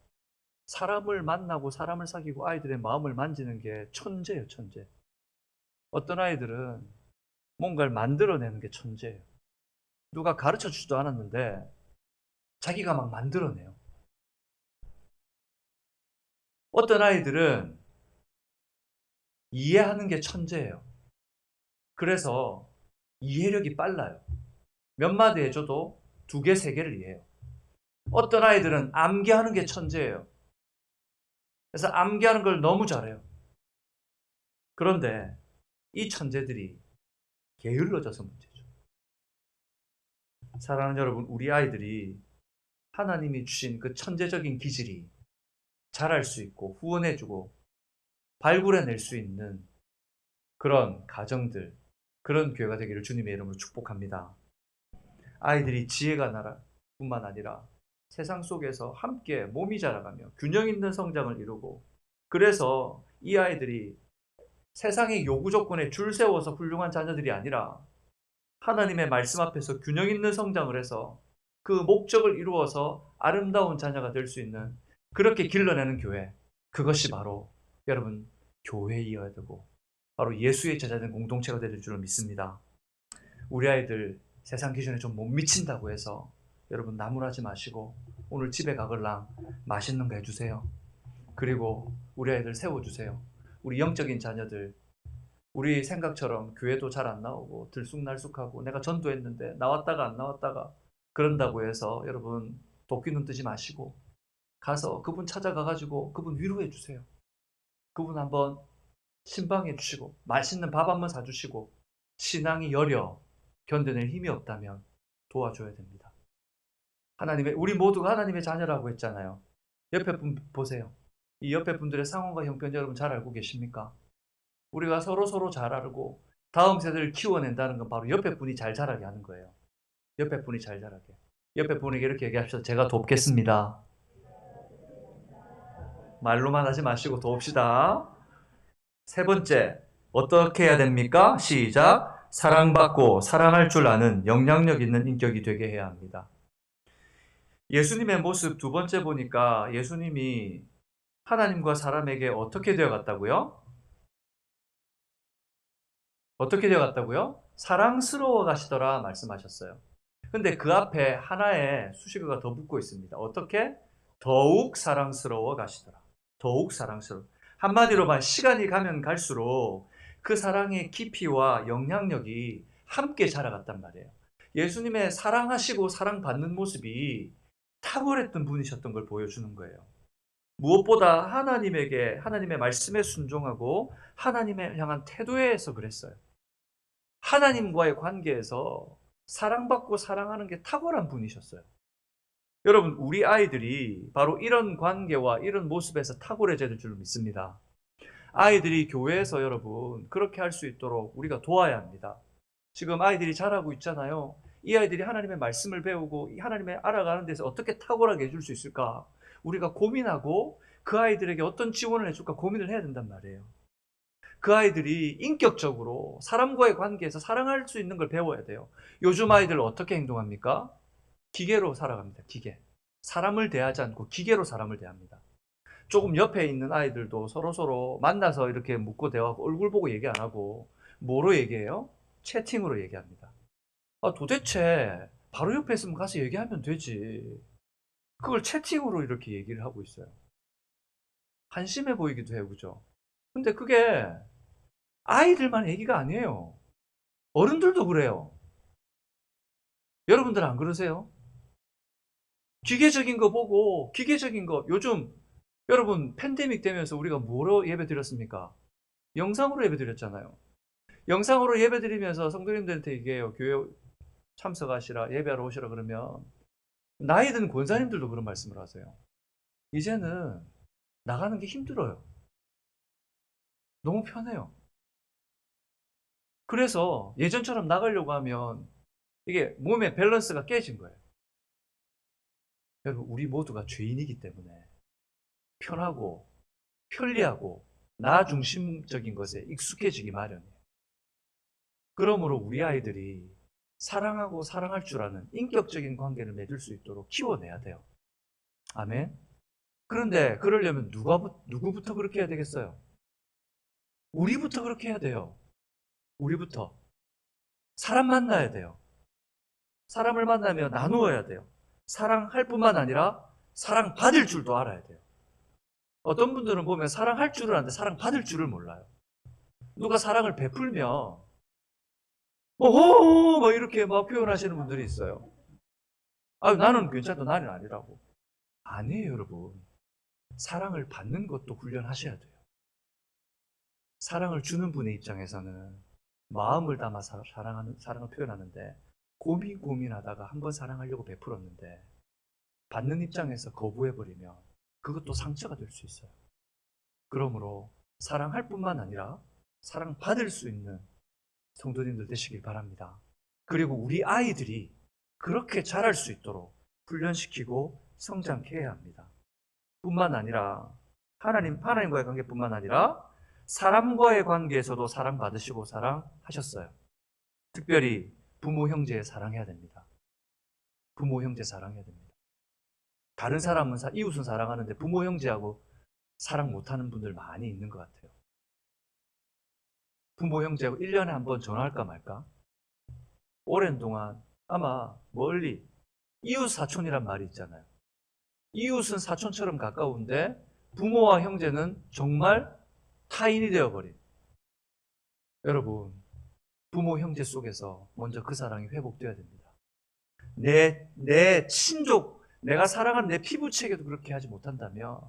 사람을 만나고 사람을 사귀고 아이들의 마음을 만지는 게 천재예요, 천재. 어떤 아이들은 뭔가를 만들어내는 게 천재예요. 누가 가르쳐 주지도 않았는데 자기가 막 만들어내요. 어떤 아이들은 이해하는 게 천재예요. 그래서 이해력이 빨라요. 몇 마디 해줘도 2개, 3개를 이해해요. 어떤 아이들은 암기하는 게 천재예요. 그래서 암기하는 걸 너무 잘해요. 그런데 이 천재들이 게을러져서 문제죠. 사랑하는 여러분, 우리 아이들이 하나님이 주신 그 천재적인 기질이 자랄 수 있고 후원해주고 발굴해낼 수 있는 그런 가정들, 그런 교회가 되기를 주님의 이름으로 축복합니다. 아이들이 지혜가 나라 뿐만 아니라 세상 속에서 함께 몸이 자라가며 균형 있는 성장을 이루고 그래서 이 아이들이 세상의 요구 조건에 줄 세워서 훌륭한 자녀들이 아니라 하나님의 말씀 앞에서 균형 있는 성장을 해서 그 목적을 이루어서 아름다운 자녀가 될 수 있는 그렇게 길러내는 교회, 그것이 바로 여러분 교회이어야 되고 바로 예수의 제자된 공동체가 될 줄을 믿습니다. 우리 아이들 세상 기준에 좀 못 미친다고 해서 여러분 나무라지 마시고 오늘 집에 가걸랑 맛있는 거 해주세요. 그리고 우리 아이들 세워주세요. 우리 영적인 자녀들, 우리 생각처럼 교회도 잘 안 나오고 들쑥날쑥하고 내가 전도했는데 나왔다가 안 나왔다가 그런다고 해서 여러분 도끼 눈 뜨지 마시고 가서 그분 찾아가가지고 그분 위로해 주세요. 그분 한번 신방해 주시고 맛있는 밥 한번 사주시고 신앙이 여려 견뎌낼 힘이 없다면 도와줘야 됩니다. 우리 모두가 하나님의 자녀라고 했잖아요. 옆에 분 보세요. 이 옆에 분들의 상황과 형편 여러분 잘 알고 계십니까? 우리가 서로 잘 알고 다음 세대를 키워낸다는 건 바로 옆에 분이 잘 자라게 하는 거예요. 옆에 분이 잘 자라게. 옆에 분에게 이렇게 얘기합시다. 제가 돕겠습니다. 말로만 하지 마시고 돕시다. 3번째, 어떻게 해야 됩니까? 시작. 사랑받고 사랑할 줄 아는 영향력 있는 인격이 되게 해야 합니다. 예수님의 모습 2번째 보니까 예수님이 하나님과 사람에게 어떻게 되어갔다고요? 어떻게 되어갔다고요? 사랑스러워 가시더라 말씀하셨어요. 근데 그 앞에 하나의 수식어가 더 붙고 있습니다. 어떻게? 더욱 사랑스러워 가시더라. 더욱 사랑스러워. 한마디로 말 시간이 가면 갈수록 그 사랑의 깊이와 영향력이 함께 자라갔단 말이에요. 예수님의 사랑하시고 사랑받는 모습이 탁월했던 분이셨던 걸 보여주는 거예요. 무엇보다 하나님의 말씀에 순종하고 하나님을 향한 태도에서 그랬어요. 하나님과의 관계에서 사랑받고 사랑하는 게 탁월한 분이셨어요. 여러분, 우리 아이들이 바로 이런 관계와 이런 모습에서 탁월해져야 될 줄 믿습니다. 아이들이 교회에서 여러분 그렇게 할 수 있도록 우리가 도와야 합니다. 지금 아이들이 자라고 있잖아요. 이 아이들이 하나님의 말씀을 배우고 하나님의 알아가는 데서 어떻게 탁월하게 해줄 수 있을까? 우리가 고민하고 그 아이들에게 어떤 지원을 해줄까 고민을 해야 된단 말이에요. 그 아이들이 인격적으로 사람과의 관계에서 사랑할 수 있는 걸 배워야 돼요. 요즘 아이들 어떻게 행동합니까? 기계로 살아갑니다. 기계. 사람을 대하지 않고 기계로 사람을 대합니다. 조금 옆에 있는 아이들도 서로 만나서 이렇게 묻고 대화하고 얼굴 보고 얘기 안 하고 뭐로 얘기해요? 채팅으로 얘기합니다. 도대체 바로 옆에 있으면 가서 얘기하면 되지. 그걸 채팅으로 이렇게 얘기를 하고 있어요. 한심해 보이기도 해요. 그죠? 근데 그게 아이들만 얘기가 아니에요. 어른들도 그래요. 여러분들 안 그러세요? 기계적인 거 보고 기계적인 거 요즘 여러분 팬데믹 되면서 우리가 뭐로 예배 드렸습니까? 영상으로 예배 드렸잖아요. 영상으로 예배 드리면서 성도님들한테 얘기해요. 교회 참석하시라 예배하러 오시라 그러면 나이 든 권사님들도 그런 말씀을 하세요. 이제는 나가는 게 힘들어요. 너무 편해요. 그래서 예전처럼 나가려고 하면 이게 몸의 밸런스가 깨진 거예요. 여러분 우리 모두가 죄인이기 때문에 편하고 편리하고 나 중심적인 것에 익숙해지기 마련이에요. 그러므로 우리 아이들이 사랑하고 사랑할 줄 아는 인격적인 관계를 맺을 수 있도록 키워내야 돼요. 아멘. 그런데 그러려면 누구부터 그렇게 해야 되겠어요? 우리부터 그렇게 해야 돼요. 우리부터. 사람 만나야 돼요. 사람을 만나면 나누어야 돼요. 사랑할 뿐만 아니라 사랑받을 줄도 알아야 돼요. 어떤 분들은 보면 사랑할 줄을 아는데 사랑받을 줄을 몰라요. 누가 사랑을 베풀면 오호 막 이렇게 막 표현하시는 분들이 있어요. 나는 괜찮다. 나는 아니라고. 아니에요, 여러분. 사랑을 받는 것도 훈련하셔야 돼요. 사랑을 주는 분의 입장에서는 마음을 담아 사랑을 표현하는데 고민하다가 한번 사랑하려고 베풀었는데 받는 입장에서 거부해버리면 그것도 상처가 될 수 있어요. 그러므로 사랑할 뿐만 아니라 사랑받을 수 있는 성도님들 되시길 바랍니다. 그리고 우리 아이들이 그렇게 자랄 수 있도록 훈련시키고 성장케 해야 합니다. 뿐만 아니라 하나님과의 관계뿐만 아니라 사람과의 관계에서도 사랑받으시고 사랑하셨어요. 특별히 부모, 형제 사랑해야 됩니다. 부모, 형제 사랑해야 됩니다. 다른 사람은 이웃은 사랑하는데 부모, 형제하고 사랑 못하는 분들 많이 있는 것 같아요. 부모, 형제하고 1년에 한 번 전화할까 말까? 오랜 동안 아마 멀리 이웃 사촌이란 말이 있잖아요. 이웃은 사촌처럼 가까운데 부모와 형제는 정말 타인이 되어버린. 여러분, 부모, 형제 속에서 먼저 그 사랑이 회복되어야 됩니다. 내 친족, 내가 사랑하는 내 피부체계도 그렇게 하지 못한다면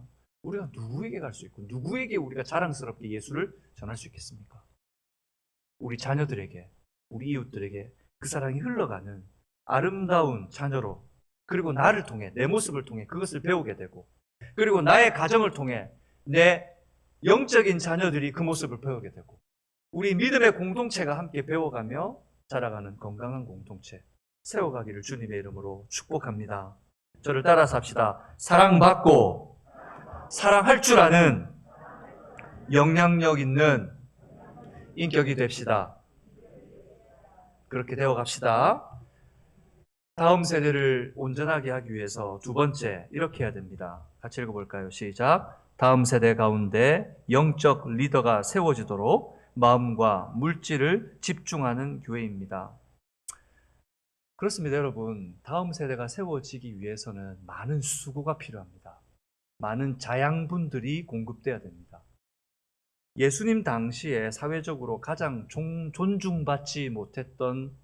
우리가 누구에게 갈 수 있고 누구에게 우리가 자랑스럽게 예수를 전할 수 있겠습니까? 우리 자녀들에게, 우리 이웃들에게 그 사랑이 흘러가는 아름다운 자녀로, 그리고 나를 통해, 내 모습을 통해 그것을 배우게 되고, 그리고 나의 가정을 통해 내 영적인 자녀들이 그 모습을 배우게 되고, 우리 믿음의 공동체가 함께 배워가며 자라가는 건강한 공동체 세워가기를 주님의 이름으로 축복합니다. 저를 따라서 합시다. 사랑받고 사랑할 줄 아는 영향력 있는 인격이 됩시다. 그렇게 되어갑시다. 다음 세대를 온전하게 하기 위해서 두 번째 이렇게 해야 됩니다. 같이 읽어볼까요? 시작. 다음 세대 가운데 영적 리더가 세워지도록 마음과 물질을 집중하는 교회입니다. 그렇습니다, 여러분. 다음 세대가 세워지기 위해서는 많은 수고가 필요합니다. 많은 자양분들이 공급돼야 됩니다. 예수님 당시에 사회적으로 가장 존중받지 못했던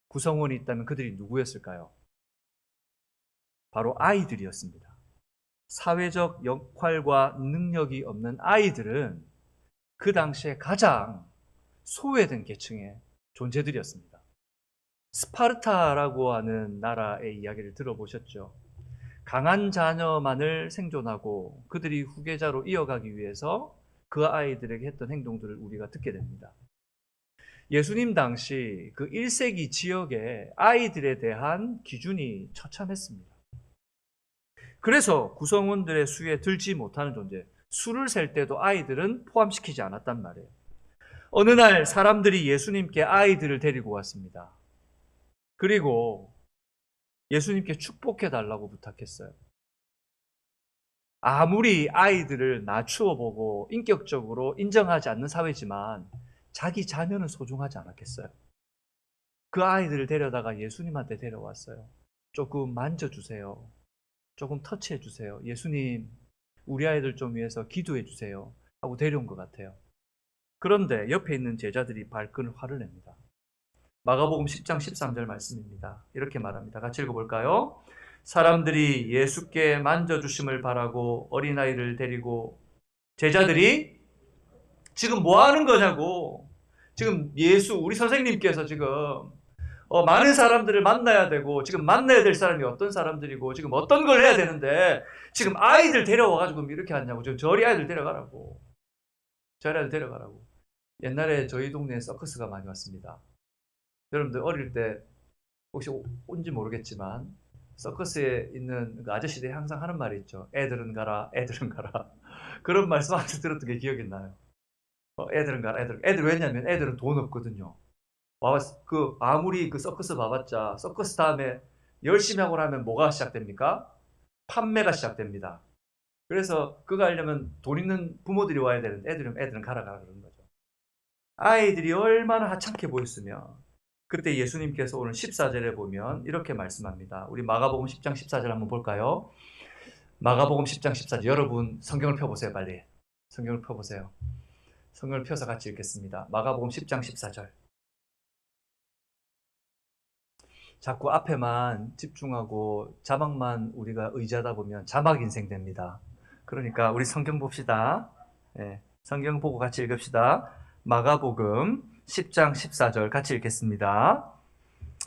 구성원이 있다면 그들이 누구였을까요? 바로 아이들이었습니다. 사회적 역할과 능력이 없는 아이들은 그 당시에 가장 소외된 계층의 존재들이었습니다. 스파르타라고 하는 나라의 이야기를 들어보셨죠? 강한 자녀만을 생존하고 그들이 후계자로 이어가기 위해서 그 아이들에게 했던 행동들을 우리가 듣게 됩니다. 예수님 당시 그 1세기 지역의 아이들에 대한 기준이 처참했습니다. 그래서 구성원들의 수에 들지 못하는 존재, 수를 셀 때도 아이들은 포함시키지 않았단 말이에요. 어느 날 사람들이 예수님께 아이들을 데리고 왔습니다. 그리고 예수님께 축복해 달라고 부탁했어요. 아무리 아이들을 낮추어 보고 인격적으로 인정하지 않는 사회지만 자기 자녀는 소중하지 않았겠어요? 그 아이들을 데려다가 예수님한테 데려왔어요. 조금 만져주세요. 조금 터치해 주세요. 예수님, 우리 아이들 좀 위해서 기도해 주세요. 하고 데려온 것 같아요. 그런데 옆에 있는 제자들이 발끈 화를 냅니다. 마가복음 10장 13절 말씀입니다. 이렇게 말합니다. 같이 읽어볼까요? 사람들이 예수께 만져주심을 바라고 어린아이를 데리고 제자들이 지금 뭐 하는 거냐고. 지금 예수, 우리 선생님께서 지금 많은 사람들을 만나야 되고 지금 만나야 될 사람이 어떤 사람들이고 지금 어떤 걸 해야 되는데 지금 아이들 데려와가지고 이렇게 하냐고. 지금 저리 아이들 데려가라고. 저리 아이들 데려가라고. 옛날에 저희 동네에 서커스가 많이 왔습니다. 여러분들 어릴 때 혹시 온지 모르겠지만 서커스에 있는 그 아저씨들이 항상 하는 말이 있죠. 애들은 가라, 애들은 가라. 그런 말씀 아주 들었던 게 기억이 나요. 애들은 가라, 애들 왜냐면 애들은 돈 없거든요. 아무리 그 서커스 봐봤자 서커스 다음에 열심히 하고 나면 뭐가 시작됩니까? 판매가 시작됩니다. 그래서 그거 하려면 돈 있는 부모들이 와야 되는데 애들은 가라 그러는 거죠. 아이들이 얼마나 하찮게 보였으면 그때 예수님께서 오늘 14절에 보면 이렇게 말씀합니다. 우리 마가복음 10장 14절 한번 볼까요? 마가복음 10장 14절. 여러분 성경을 펴보세요. 빨리 성경을 펴보세요. 성경을 펴서 같이 읽겠습니다. 마가복음 10장 14절. 자꾸 앞에만 집중하고 자막만 우리가 의지하다 보면 자막 인생 됩니다. 그러니까 우리 성경 봅시다. 네, 성경 보고 같이 읽읍시다. 마가복음 10장 14절 같이 읽겠습니다.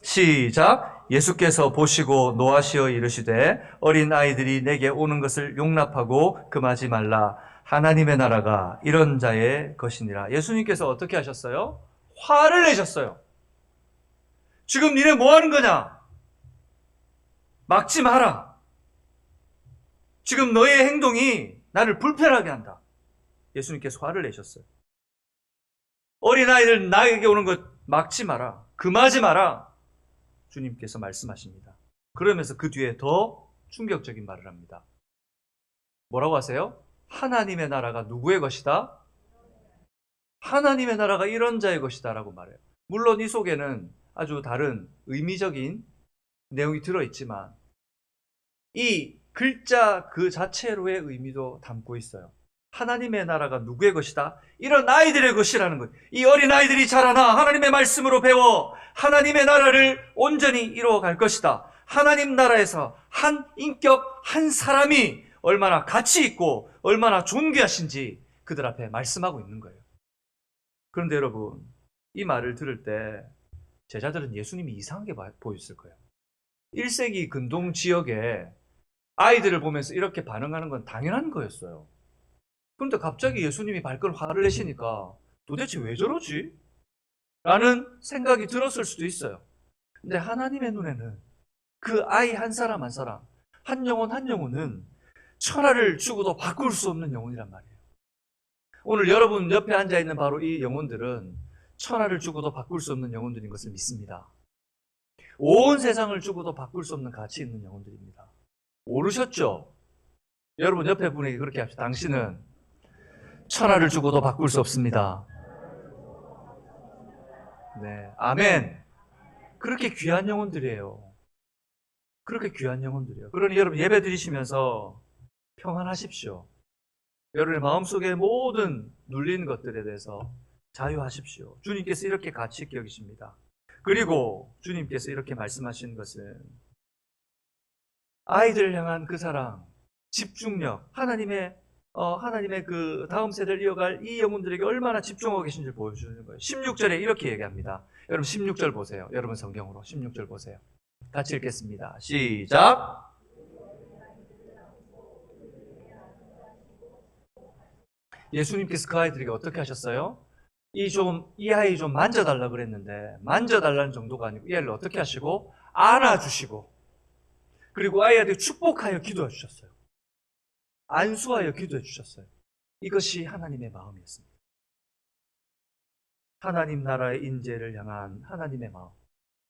시작. 예수께서 보시고 노하시어 이르시되 어린 아이들이 내게 오는 것을 용납하고 금하지 말라. 하나님의 나라가 이런 자의 것이니라. 예수님께서 어떻게 하셨어요? 화를 내셨어요. 지금 니네 뭐 하는 거냐? 막지 마라. 지금 너의 행동이 나를 불편하게 한다. 예수님께서 화를 내셨어요. 어린아이들 나에게 오는 것 막지 마라. 금하지 마라. 주님께서 말씀하십니다. 그러면서 그 뒤에 더 충격적인 말을 합니다. 뭐라고 하세요? 하나님의 나라가 누구의 것이다? 하나님의 나라가 이런 자의 것이다 라고 말해요. 물론 이 속에는 아주 다른 의미적인 내용이 들어있지만 이 글자 그 자체로의 의미도 담고 있어요. 하나님의 나라가 누구의 것이다? 이런 아이들의 것이라는 거예요. 이 어린 아이들이 자라나 하나님의 말씀으로 배워 하나님의 나라를 온전히 이루어갈 것이다. 하나님 나라에서 한 인격, 한 사람이 얼마나 가치 있고 얼마나 존귀하신지 그들 앞에 말씀하고 있는 거예요. 그런데 여러분, 이 말을 들을 때 제자들은 예수님이 이상하게 보였을 거예요. 1세기 근동 지역에 아이들을 보면서 이렇게 반응하는 건 당연한 거였어요. 그런데 갑자기 예수님이 발끈 화를 내시니까 도대체 왜 저러지? 라는 생각이 들었을 수도 있어요. 근데 하나님의 눈에는 그 아이 한 사람 한 사람, 한 영혼 한 영혼은 천하를 주고도 바꿀 수 없는 영혼이란 말이에요. 오늘 여러분 옆에 앉아있는 바로 이 영혼들은 천하를 주고도 바꿀 수 없는 영혼들인 것을 믿습니다. 온 세상을 주고도 바꿀 수 없는 가치 있는 영혼들입니다. 모르셨죠? 여러분 옆에 분에게 그렇게 합시다. 당신은 천하를 주고도 바꿀 수 없습니다. 네, 아멘. 그렇게 귀한 영혼들이에요. 그렇게 귀한 영혼들이에요. 그러니 여러분 예배 드리시면서 평안하십시오. 여러분의 마음속에 모든 눌린 것들에 대해서 자유하십시오. 주님께서 이렇게 가치 있게 여기십니다. 그리고 주님께서 이렇게 말씀하시는 것은 아이들을 향한 그 사랑, 집중력, 하나님의 그 다음 세대를 이어갈 이 영혼들에게 얼마나 집중하고 계신지 보여주는 거예요. 16절에 이렇게 얘기합니다. 여러분 16절 보세요. 여러분 성경으로 16절 보세요. 같이 읽겠습니다. 시작. 예수님께서 그 아이들에게 어떻게 하셨어요? 이 아이 좀 만져달라 그랬는데, 만져달라는 정도가 아니고, 이 아이를 어떻게 하시고? 안아주시고, 그리고 아이한테 축복하여 기도해 주셨어요. 안수하여 기도해 주셨어요. 이것이 하나님의 마음이었습니다. 하나님 나라의 인재를 향한 하나님의 마음.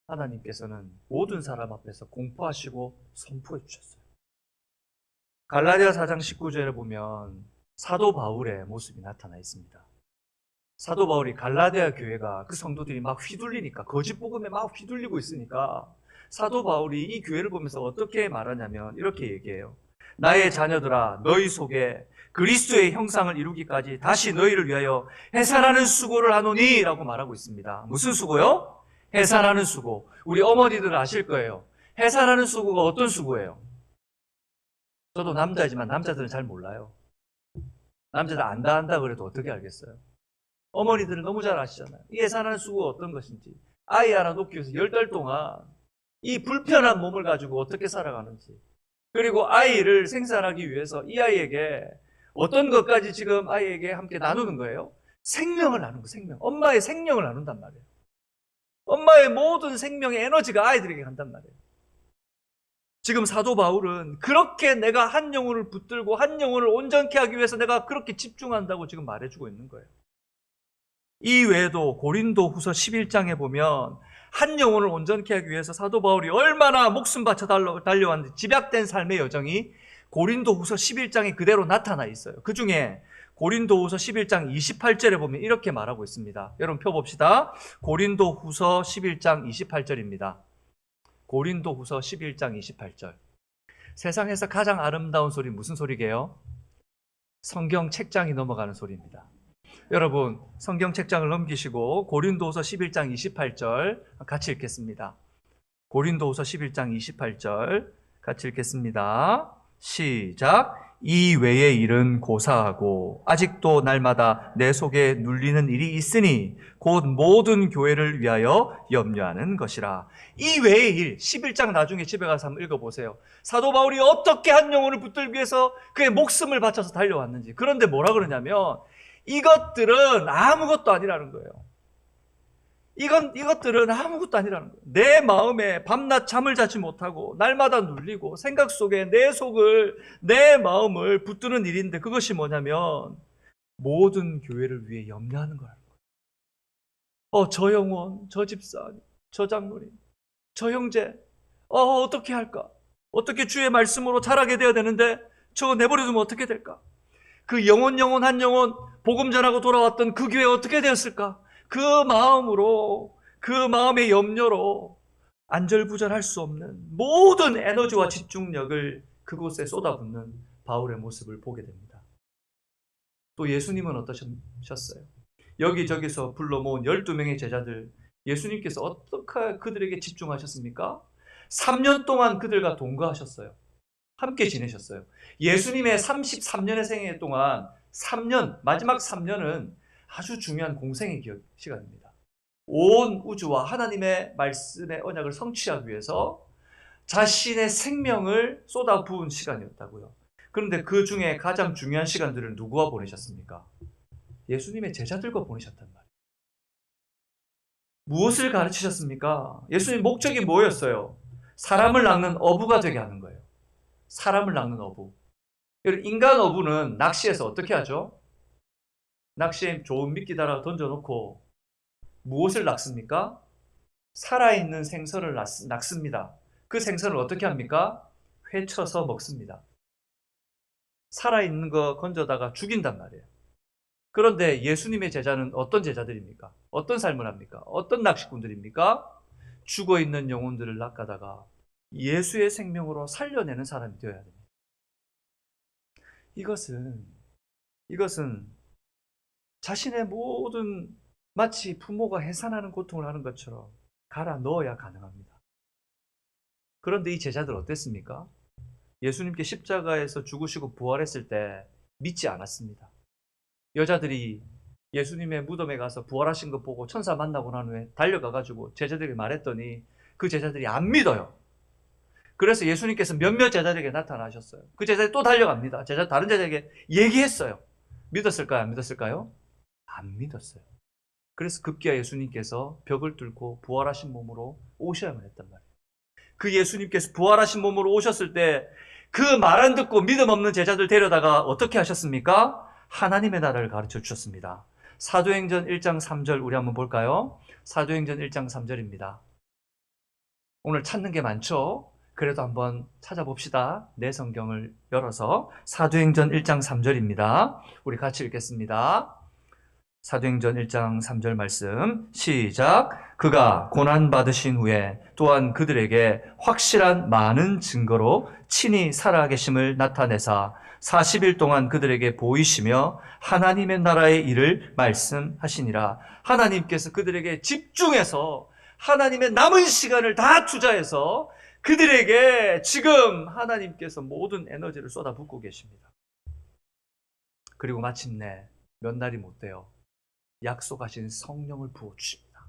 하나님께서는 모든 사람 앞에서 공포하시고 선포해 주셨어요. 갈라디아 4장 19절에 보면 사도 바울의 모습이 나타나 있습니다. 사도 바울이 갈라디아 교회가 그 성도들이 막 휘둘리니까, 거짓 복음에 막 휘둘리고 있으니까 사도 바울이 이 교회를 보면서 어떻게 말하냐면 이렇게 얘기해요. 나의 자녀들아, 너희 속에 그리스도의 형상을 이루기까지 다시 너희를 위하여 해산하는 수고를 하노니 라고 말하고 있습니다. 무슨 수고요? 해산하는 수고. 우리 어머니들 아실 거예요. 해산하는 수고가 어떤 수고예요? 저도 남자이지만 남자들은 잘 몰라요. 남자들 안다 그래도 어떻게 알겠어요? 어머니들은 너무 잘 아시잖아요. 이 해산하는 수고가 어떤 것인지. 아이 하나 놓기 위해서 10달 동안 이 불편한 몸을 가지고 어떻게 살아가는지. 그리고 아이를 생산하기 위해서 이 아이에게 어떤 것까지 지금 아이에게 함께 나누는 거예요? 생명을 나누는 거예요. 생명. 엄마의 생명을 나눈단 말이에요. 엄마의 모든 생명의 에너지가 아이들에게 간단 말이에요. 지금 사도 바울은 그렇게 내가 한 영혼을 붙들고 한 영혼을 온전케 하기 위해서 내가 그렇게 집중한다고 지금 말해주고 있는 거예요. 이 외에도 고린도 후서 11장에 보면 한 영혼을 온전케 하기 위해서 사도 바울이 얼마나 목숨 바쳐 달려왔는지 집약된 삶의 여정이 고린도 후서 11장에 그대로 나타나 있어요. 그 중에 고린도 후서 11장 28절에 보면 이렇게 말하고 있습니다. 여러분 펴봅시다. 고린도 후서 11장 28절입니다. 고린도 후서 11장 28절. 세상에서 가장 아름다운 소리 무슨 소리게요? 성경 책장이 넘어가는 소리입니다. 여러분 성경 책장을 넘기시고 고린도후서 11장 28절 같이 읽겠습니다. 고린도후서 11장 28절 같이 읽겠습니다. 시작. 이 외의 일은 고사하고 아직도 날마다 내 속에 눌리는 일이 있으니 곧 모든 교회를 위하여 염려하는 것이라. 이 외의 일, 11장 나중에 집에 가서 한번 읽어보세요. 사도 바울이 어떻게 한 영혼을 붙들기 위해서 그의 목숨을 바쳐서 달려왔는지. 그런데 뭐라 그러냐면 이것들은 아무것도 아니라는 거예요. 이것들은 아무것도 아니라는 거예요. 내 마음에 밤낮 잠을 자지 못하고 날마다 눌리고 생각 속에 내 마음을 붙드는 일인데 그것이 뭐냐면 모든 교회를 위해 염려하는 거라는 거예요. 저 영혼, 저 집사님, 저 장로님, 저 형제, 어떻게 할까? 어떻게 주의 말씀으로 자라게 되어야 되는데 저거 내버려두면 어떻게 될까? 그 영혼 한 영혼 복음 전하고 돌아왔던 그 교회 어떻게 되었을까? 그 마음으로, 그 마음의 염려로 안절부절할 수 없는 모든 에너지와 집중력을 그곳에 쏟아붓는 바울의 모습을 보게 됩니다. 또 예수님은 어떠셨어요? 여기저기서 불러 모은 12명의 제자들, 예수님께서 어떻게 그들에게 집중하셨습니까? 3년 동안 그들과 동거하셨어요. 함께 지내셨어요. 예수님의 33년의 생애 동안 마지막 3년은 아주 중요한 공생의 시간입니다. 온 우주와 하나님의 말씀의 언약을 성취하기 위해서 자신의 생명을 쏟아부은 시간이었다고요. 그런데 그 중에 가장 중요한 시간들을 누구와 보내셨습니까? 예수님의 제자들과 보내셨단 말이에요. 무엇을 가르치셨습니까? 예수님 목적이 뭐였어요? 사람을 낚는 어부가 되게 하는 거예요. 사람을 낚는 어부. 인간 어부는 낚시에서 어떻게 하죠? 낚시에 좋은 미끼 달아 던져놓고 무엇을 낚습니까? 살아있는 생선을 낚습니다. 그 생선을 어떻게 합니까? 회쳐서 먹습니다. 살아있는 거 건져다가 죽인단 말이에요. 그런데 예수님의 제자는 어떤 제자들입니까? 어떤 삶을 합니까? 어떤 낚시꾼들입니까? 죽어있는 영혼들을 낚아다가 예수의 생명으로 살려내는 사람이 되어야 됩니다. 이것은 자신의 모든 마치 부모가 해산하는 고통을 하는 것처럼 갈아 넣어야 가능합니다. 그런데 이 제자들 어땠습니까? 예수님께 십자가에서 죽으시고 부활했을 때 믿지 않았습니다. 여자들이 예수님의 무덤에 가서 부활하신 거 보고 천사 만나고 난 후에 달려가가지고 제자들에게 말했더니 그 제자들이 안 믿어요. 그래서 예수님께서 몇몇 제자들에게 나타나셨어요. 그 제자들이 또 달려갑니다. 다른 제자에게 얘기했어요. 믿었을까요? 안 믿었을까요? 안 믿었어요. 그래서 급기야 예수님께서 벽을 뚫고 부활하신 몸으로 오셔야만 했단 말이에요. 그 예수님께서 부활하신 몸으로 오셨을 때 그 말 안 듣고 믿음 없는 제자들 데려다가 어떻게 하셨습니까? 하나님의 나라를 가르쳐 주셨습니다. 사도행전 1장 3절 우리 한번 볼까요? 사도행전 1장 3절입니다. 오늘 찾는 게 많죠? 그래도 한번 찾아봅시다. 내 성경을 열어서 사도행전 1장 3절입니다. 우리 같이 읽겠습니다. 사도행전 1장 3절 말씀 시작. 그가 고난받으신 후에 또한 그들에게 확실한 많은 증거로 친히 살아계심을 나타내사 40일 동안 그들에게 보이시며 하나님의 나라의 일을 말씀하시니라. 하나님께서 그들에게 집중해서 하나님의 남은 시간을 다 투자해서 그들에게 지금 하나님께서 모든 에너지를 쏟아붓고 계십니다. 그리고 마침내 몇 날이 못 돼요. 약속하신 성령을 부어주십니다.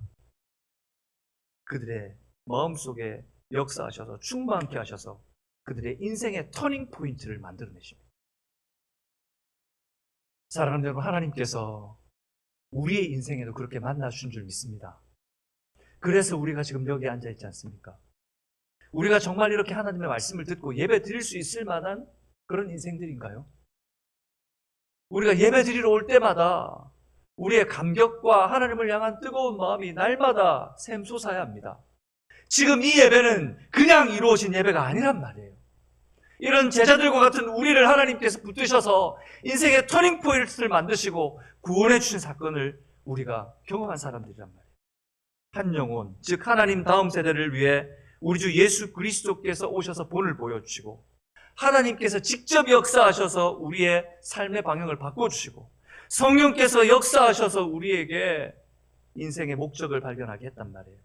그들의 마음속에 역사하셔서 충만케 하셔서 그들의 인생의 터닝 포인트를 만들어내십니다. 사랑하는 여러분, 하나님께서 우리의 인생에도 그렇게 만나주신 줄 믿습니다. 그래서 우리가 지금 여기에 앉아있지 않습니까? 우리가 정말 이렇게 하나님의 말씀을 듣고 예배 드릴 수 있을 만한 그런 인생들인가요? 우리가 예배 드리러 올 때마다 우리의 감격과 하나님을 향한 뜨거운 마음이 날마다 샘솟아야 합니다. 지금 이 예배는 그냥 이루어진 예배가 아니란 말이에요. 이런 제자들과 같은 우리를 하나님께서 붙드셔서 인생의 터닝 포인트를 만드시고 구원해 주신 사건을 우리가 경험한 사람들이란 말이에요. 한 영혼, 즉 하나님 다음 세대를 위해 우리 주 예수 그리스도께서 오셔서 본을 보여주시고 하나님께서 직접 역사하셔서 우리의 삶의 방향을 바꿔주시고 성령께서 역사하셔서 우리에게 인생의 목적을 발견하게 했단 말이에요.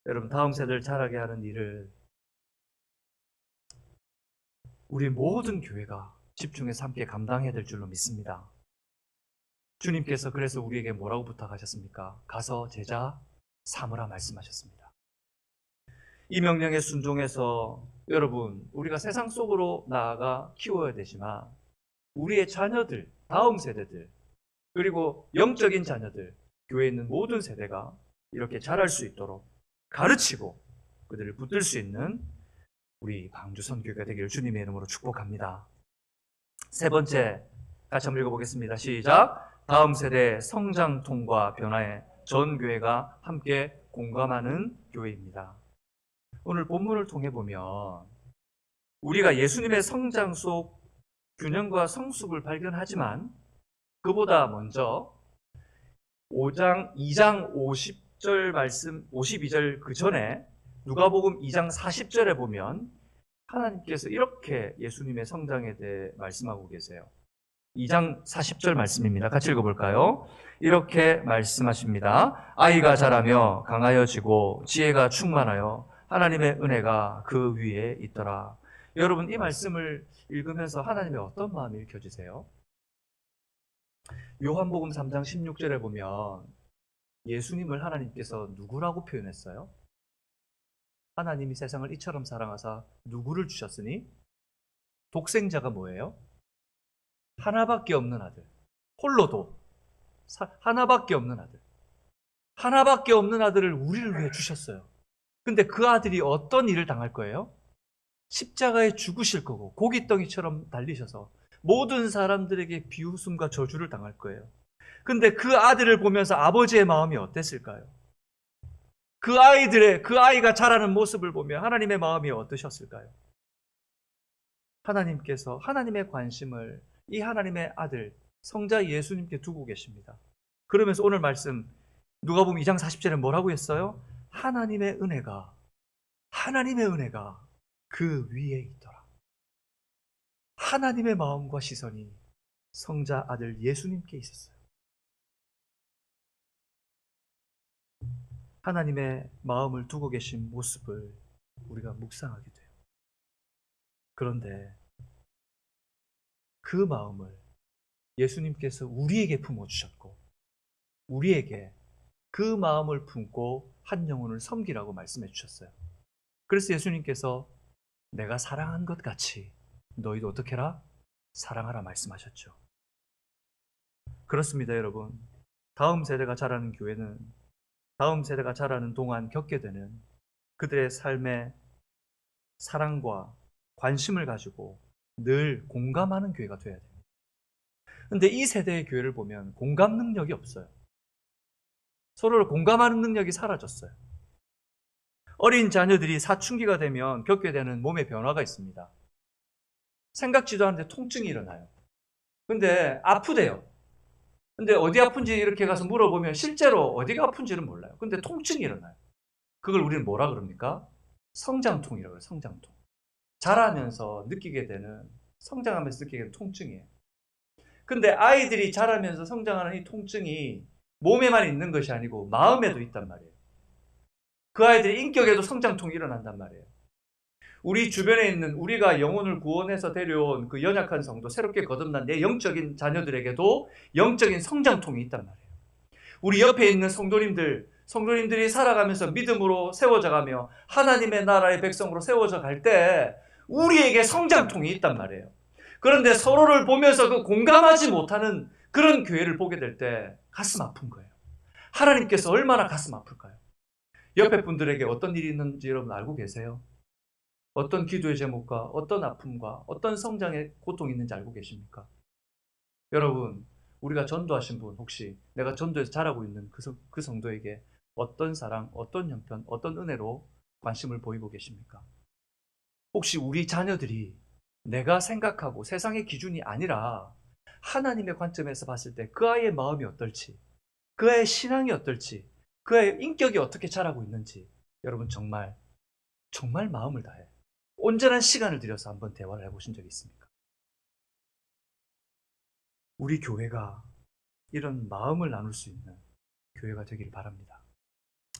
여러분, 다음 세대를 자라게 하는 일을 우리 모든 교회가 집중해서 함께 감당해야 될 줄로 믿습니다. 주님께서 그래서 우리에게 뭐라고 부탁하셨습니까? 가서 제자 삼으라 말씀하셨습니다. 이 명령에 순종해서 여러분, 우리가 세상 속으로 나아가 키워야 되지만 우리의 자녀들, 다음 세대들, 그리고 영적인 자녀들, 교회에 있는 모든 세대가 이렇게 자랄 수 있도록 가르치고 그들을 붙들 수 있는 우리 방주 선교회가 되기를 주님의 이름으로 축복합니다. 세 번째, 같이 한번 읽어보겠습니다. 시작. 다음 세대의 성장통과 변화에 전 교회가 함께 공감하는 교회입니다. 오늘 본문을 통해 보면 우리가 예수님의 성장 속 균형과 성숙을 발견하지만 그보다 먼저 2장 50절 말씀, 52절 그 전에 누가복음 2장 40절에 보면 하나님께서 이렇게 예수님의 성장에 대해 말씀하고 계세요. 2장 40절 말씀입니다. 같이 읽어볼까요? 이렇게 말씀하십니다. 아이가 자라며 강하여지고 지혜가 충만하여 하나님의 은혜가 그 위에 있더라. 여러분, 이 말씀을 읽으면서 하나님의 어떤 마음이 읽혀지세요? 요한복음 3장 16절에 보면 예수님을 하나님께서 누구라고 표현했어요? 하나님이 세상을 이처럼 사랑하사 누구를 주셨으니? 독생자가 뭐예요? 하나밖에 없는 아들. 홀로도 하나밖에 없는 아들. 하나밖에 없는 아들을 우리를 위해 주셨어요. 근데 그 아들이 어떤 일을 당할 거예요? 십자가에 죽으실 거고 고깃덩이처럼 달리셔서 모든 사람들에게 비웃음과 저주를 당할 거예요. 근데 그 아들을 보면서 아버지의 마음이 어땠을까요? 그 아이가 자라는 모습을 보며 하나님의 마음이 어떠셨을까요? 하나님께서 하나님의 관심을 이 하나님의 아들 성자 예수님께 두고 계십니다. 그러면서 오늘 말씀 누가복음 2장 40절에 뭐라고 했어요? 하나님의 은혜가 그 위에 있더라. 하나님의 마음과 시선이 성자 아들 예수님께 있었어요. 하나님의 마음을 두고 계신 모습을 우리가 묵상하게 돼요. 그런데 그 마음을 예수님께서 우리에게 품어주셨고 우리에게 그 마음을 품고 한 영혼을 섬기라고 말씀해 주셨어요. 그래서 예수님께서 내가 사랑한 것 같이 너희도 어떻게 해라? 사랑하라 말씀하셨죠. 그렇습니다, 여러분. 다음 세대가 자라는 교회는 다음 세대가 자라는 동안 겪게 되는 그들의 삶의 사랑과 관심을 가지고 늘 공감하는 교회가 되어야 됩니다. 그런데 이 세대의 교회를 보면 공감 능력이 없어요. 서로를 공감하는 능력이 사라졌어요. 어린 자녀들이 사춘기가 되면 겪게 되는 몸의 변화가 있습니다. 생각지도 않은데 통증이 일어나요. 근데 아프대요. 근데 어디 아픈지 이렇게 가서 물어보면 실제로 어디가 아픈지는 몰라요. 근데 통증이 일어나요. 그걸 우리는 뭐라 그럽니까? 성장통이라고 해요. 성장통. 자라면서 느끼게 되는, 성장하면서 느끼게 되는 통증이에요. 근데 아이들이 자라면서 성장하는 이 통증이 몸에만 있는 것이 아니고 마음에도 있단 말이에요. 그 아이들의 인격에도 성장통이 일어난단 말이에요. 우리 주변에 있는 우리가 영혼을 구원해서 데려온 그 연약한 성도, 새롭게 거듭난 내 영적인 자녀들에게도 영적인 성장통이 있단 말이에요. 우리 옆에 있는 성도님들이 살아가면서 믿음으로 세워져 가며 하나님의 나라의 백성으로 세워져 갈 때 우리에게 성장통이 있단 말이에요. 그런데 서로를 보면서 그 공감하지 못하는 그런 교회를 보게 될 때 가슴 아픈 거예요. 하나님께서 얼마나 가슴 아플까요? 옆에 분들에게 어떤 일이 있는지 여러분 알고 계세요? 어떤 기도의 제목과 어떤 아픔과 어떤 성장의 고통이 있는지 알고 계십니까? 여러분, 우리가 전도하신 분, 혹시 내가 전도에서 자라고 있는 그 성도에게 어떤 사랑, 어떤 형편, 어떤 은혜로 관심을 보이고 계십니까? 혹시 우리 자녀들이 내가 생각하고 세상의 기준이 아니라 하나님의 관점에서 봤을 때 그 아이의 마음이 어떨지, 그 아이의 신앙이 어떨지, 그 아이의 인격이 어떻게 자라고 있는지 여러분 정말 마음을 다해 온전한 시간을 들여서 한번 대화를 해보신 적이 있습니까? 우리 교회가 이런 마음을 나눌 수 있는 교회가 되길 바랍니다.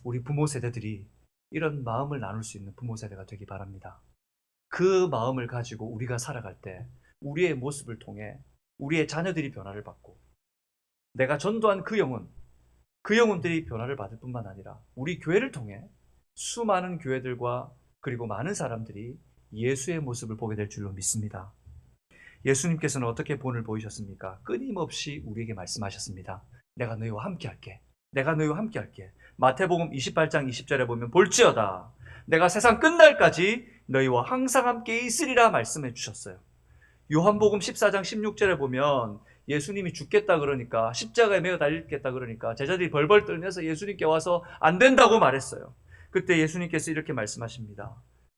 우리 부모 세대들이 이런 마음을 나눌 수 있는 부모 세대가 되길 바랍니다. 그 마음을 가지고 우리가 살아갈 때 우리의 모습을 통해 우리의 자녀들이 변화를 받고 내가 전도한 그 영혼들이 변화를 받을 뿐만 아니라 우리 교회를 통해 수많은 교회들과 그리고 많은 사람들이 예수의 모습을 보게 될 줄로 믿습니다. 예수님께서는 어떻게 본을 보이셨습니까? 끊임없이 우리에게 말씀하셨습니다. 내가 너희와 함께 할게. 내가 너희와 함께 할게. 마태복음 28장 20절에 보면 볼지어다 내가 세상 끝날까지 너희와 항상 함께 있으리라 말씀해 주셨어요. 요한복음 14장 16절에 보면 예수님이 죽겠다 그러니까 십자가에 매어 달리겠다 그러니까 제자들이 벌벌 떨면서 예수님께 와서 안 된다고 말했어요. 그때 예수님께서 이렇게 말씀하십니다.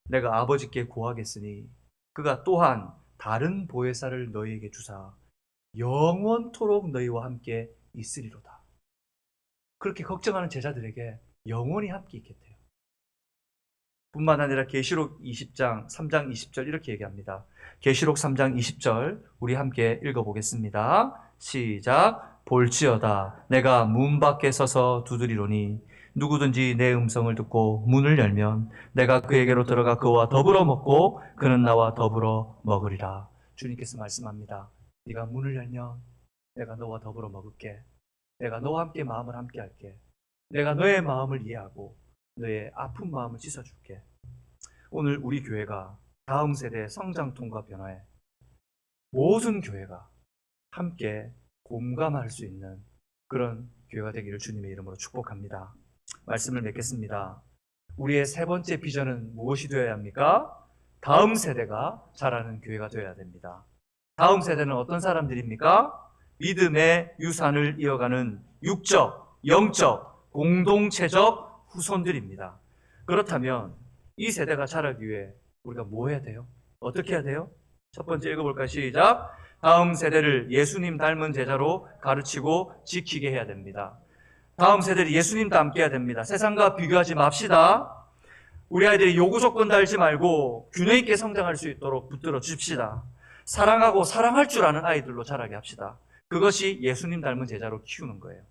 내가 아버지께 구하겠으니 그가 또한 다른 보혜사를 너희에게 주사 영원토록 너희와 함께 있으리로다. 그렇게 걱정하는 제자들에게 영원히 함께 있겠대요. 뿐만 아니라 계시록 20장 3장 20절 이렇게 얘기합니다. 계시록 3장 20절 우리 함께 읽어보겠습니다. 시작. 볼지어다 내가 문 밖에 서서 두드리노니 누구든지 내 음성을 듣고 문을 열면 내가 그에게로 들어가 그와 더불어 먹고 그는 나와 더불어 먹으리라. 주님께서 말씀합니다. 네가 문을 열면 내가 너와 더불어 먹을게. 내가 너와 함께 마음을 함께 할게. 내가 너의 마음을 이해하고 너의 아픈 마음을 씻어줄게. 오늘 우리 교회가 다음 세대의 성장통과 변화에 모든 교회가 함께 공감할 수 있는 그런 교회가 되기를 주님의 이름으로 축복합니다. 말씀을 맺겠습니다. 우리의 세 번째 비전은 무엇이 되어야 합니까? 다음 세대가 자라는 교회가 되어야 됩니다. 다음 세대는 어떤 사람들입니까? 믿음의 유산을 이어가는 육적, 영적, 공동체적 후손들입니다. 그렇다면 이 세대가 자라기 위해 우리가 뭐 해야 돼요? 어떻게 해야 돼요? 첫 번째 읽어볼까요? 시작. 다음 세대를 예수님 닮은 제자로 가르치고 지키게 해야 됩니다. 다음 세대를 예수님 닮게 해야 됩니다. 세상과 비교하지 맙시다. 우리 아이들이 요구 조건 달지 말고 균형 있게 성장할 수 있도록 붙들어 줍시다. 사랑하고 사랑할 줄 아는 아이들로 자라게 합시다. 그것이 예수님 닮은 제자로 키우는 거예요.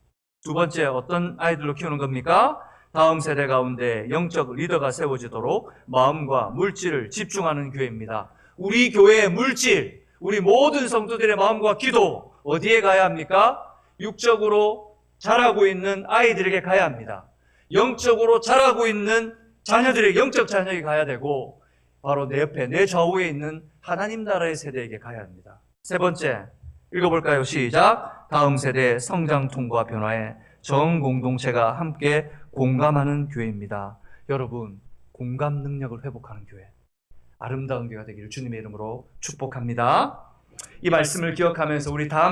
두 번째, 어떤 아이들로 키우는 겁니까? 다음 세대 가운데 영적 리더가 세워지도록 마음과 물질을 집중하는 교회입니다. 우리 교회의 물질, 우리 모든 성도들의 마음과 기도 어디에 가야 합니까? 육적으로 자라고 있는 아이들에게 가야 합니다. 영적으로 자라고 있는 자녀들에게, 영적 자녀에게 가야 되고, 바로 내 옆에, 내 좌우에 있는 하나님 나라의 세대에게 가야 합니다. 세 번째, 읽어볼까요? 시작. 다음 세대의 성장, 통과, 변화에 전 공동체가 함께 공감하는 교회입니다. 여러분, 공감 능력을 회복하는 교회, 아름다운 교회가 되기를 주님의 이름으로 축복합니다. 이 말씀을 기억하면서 우리 다음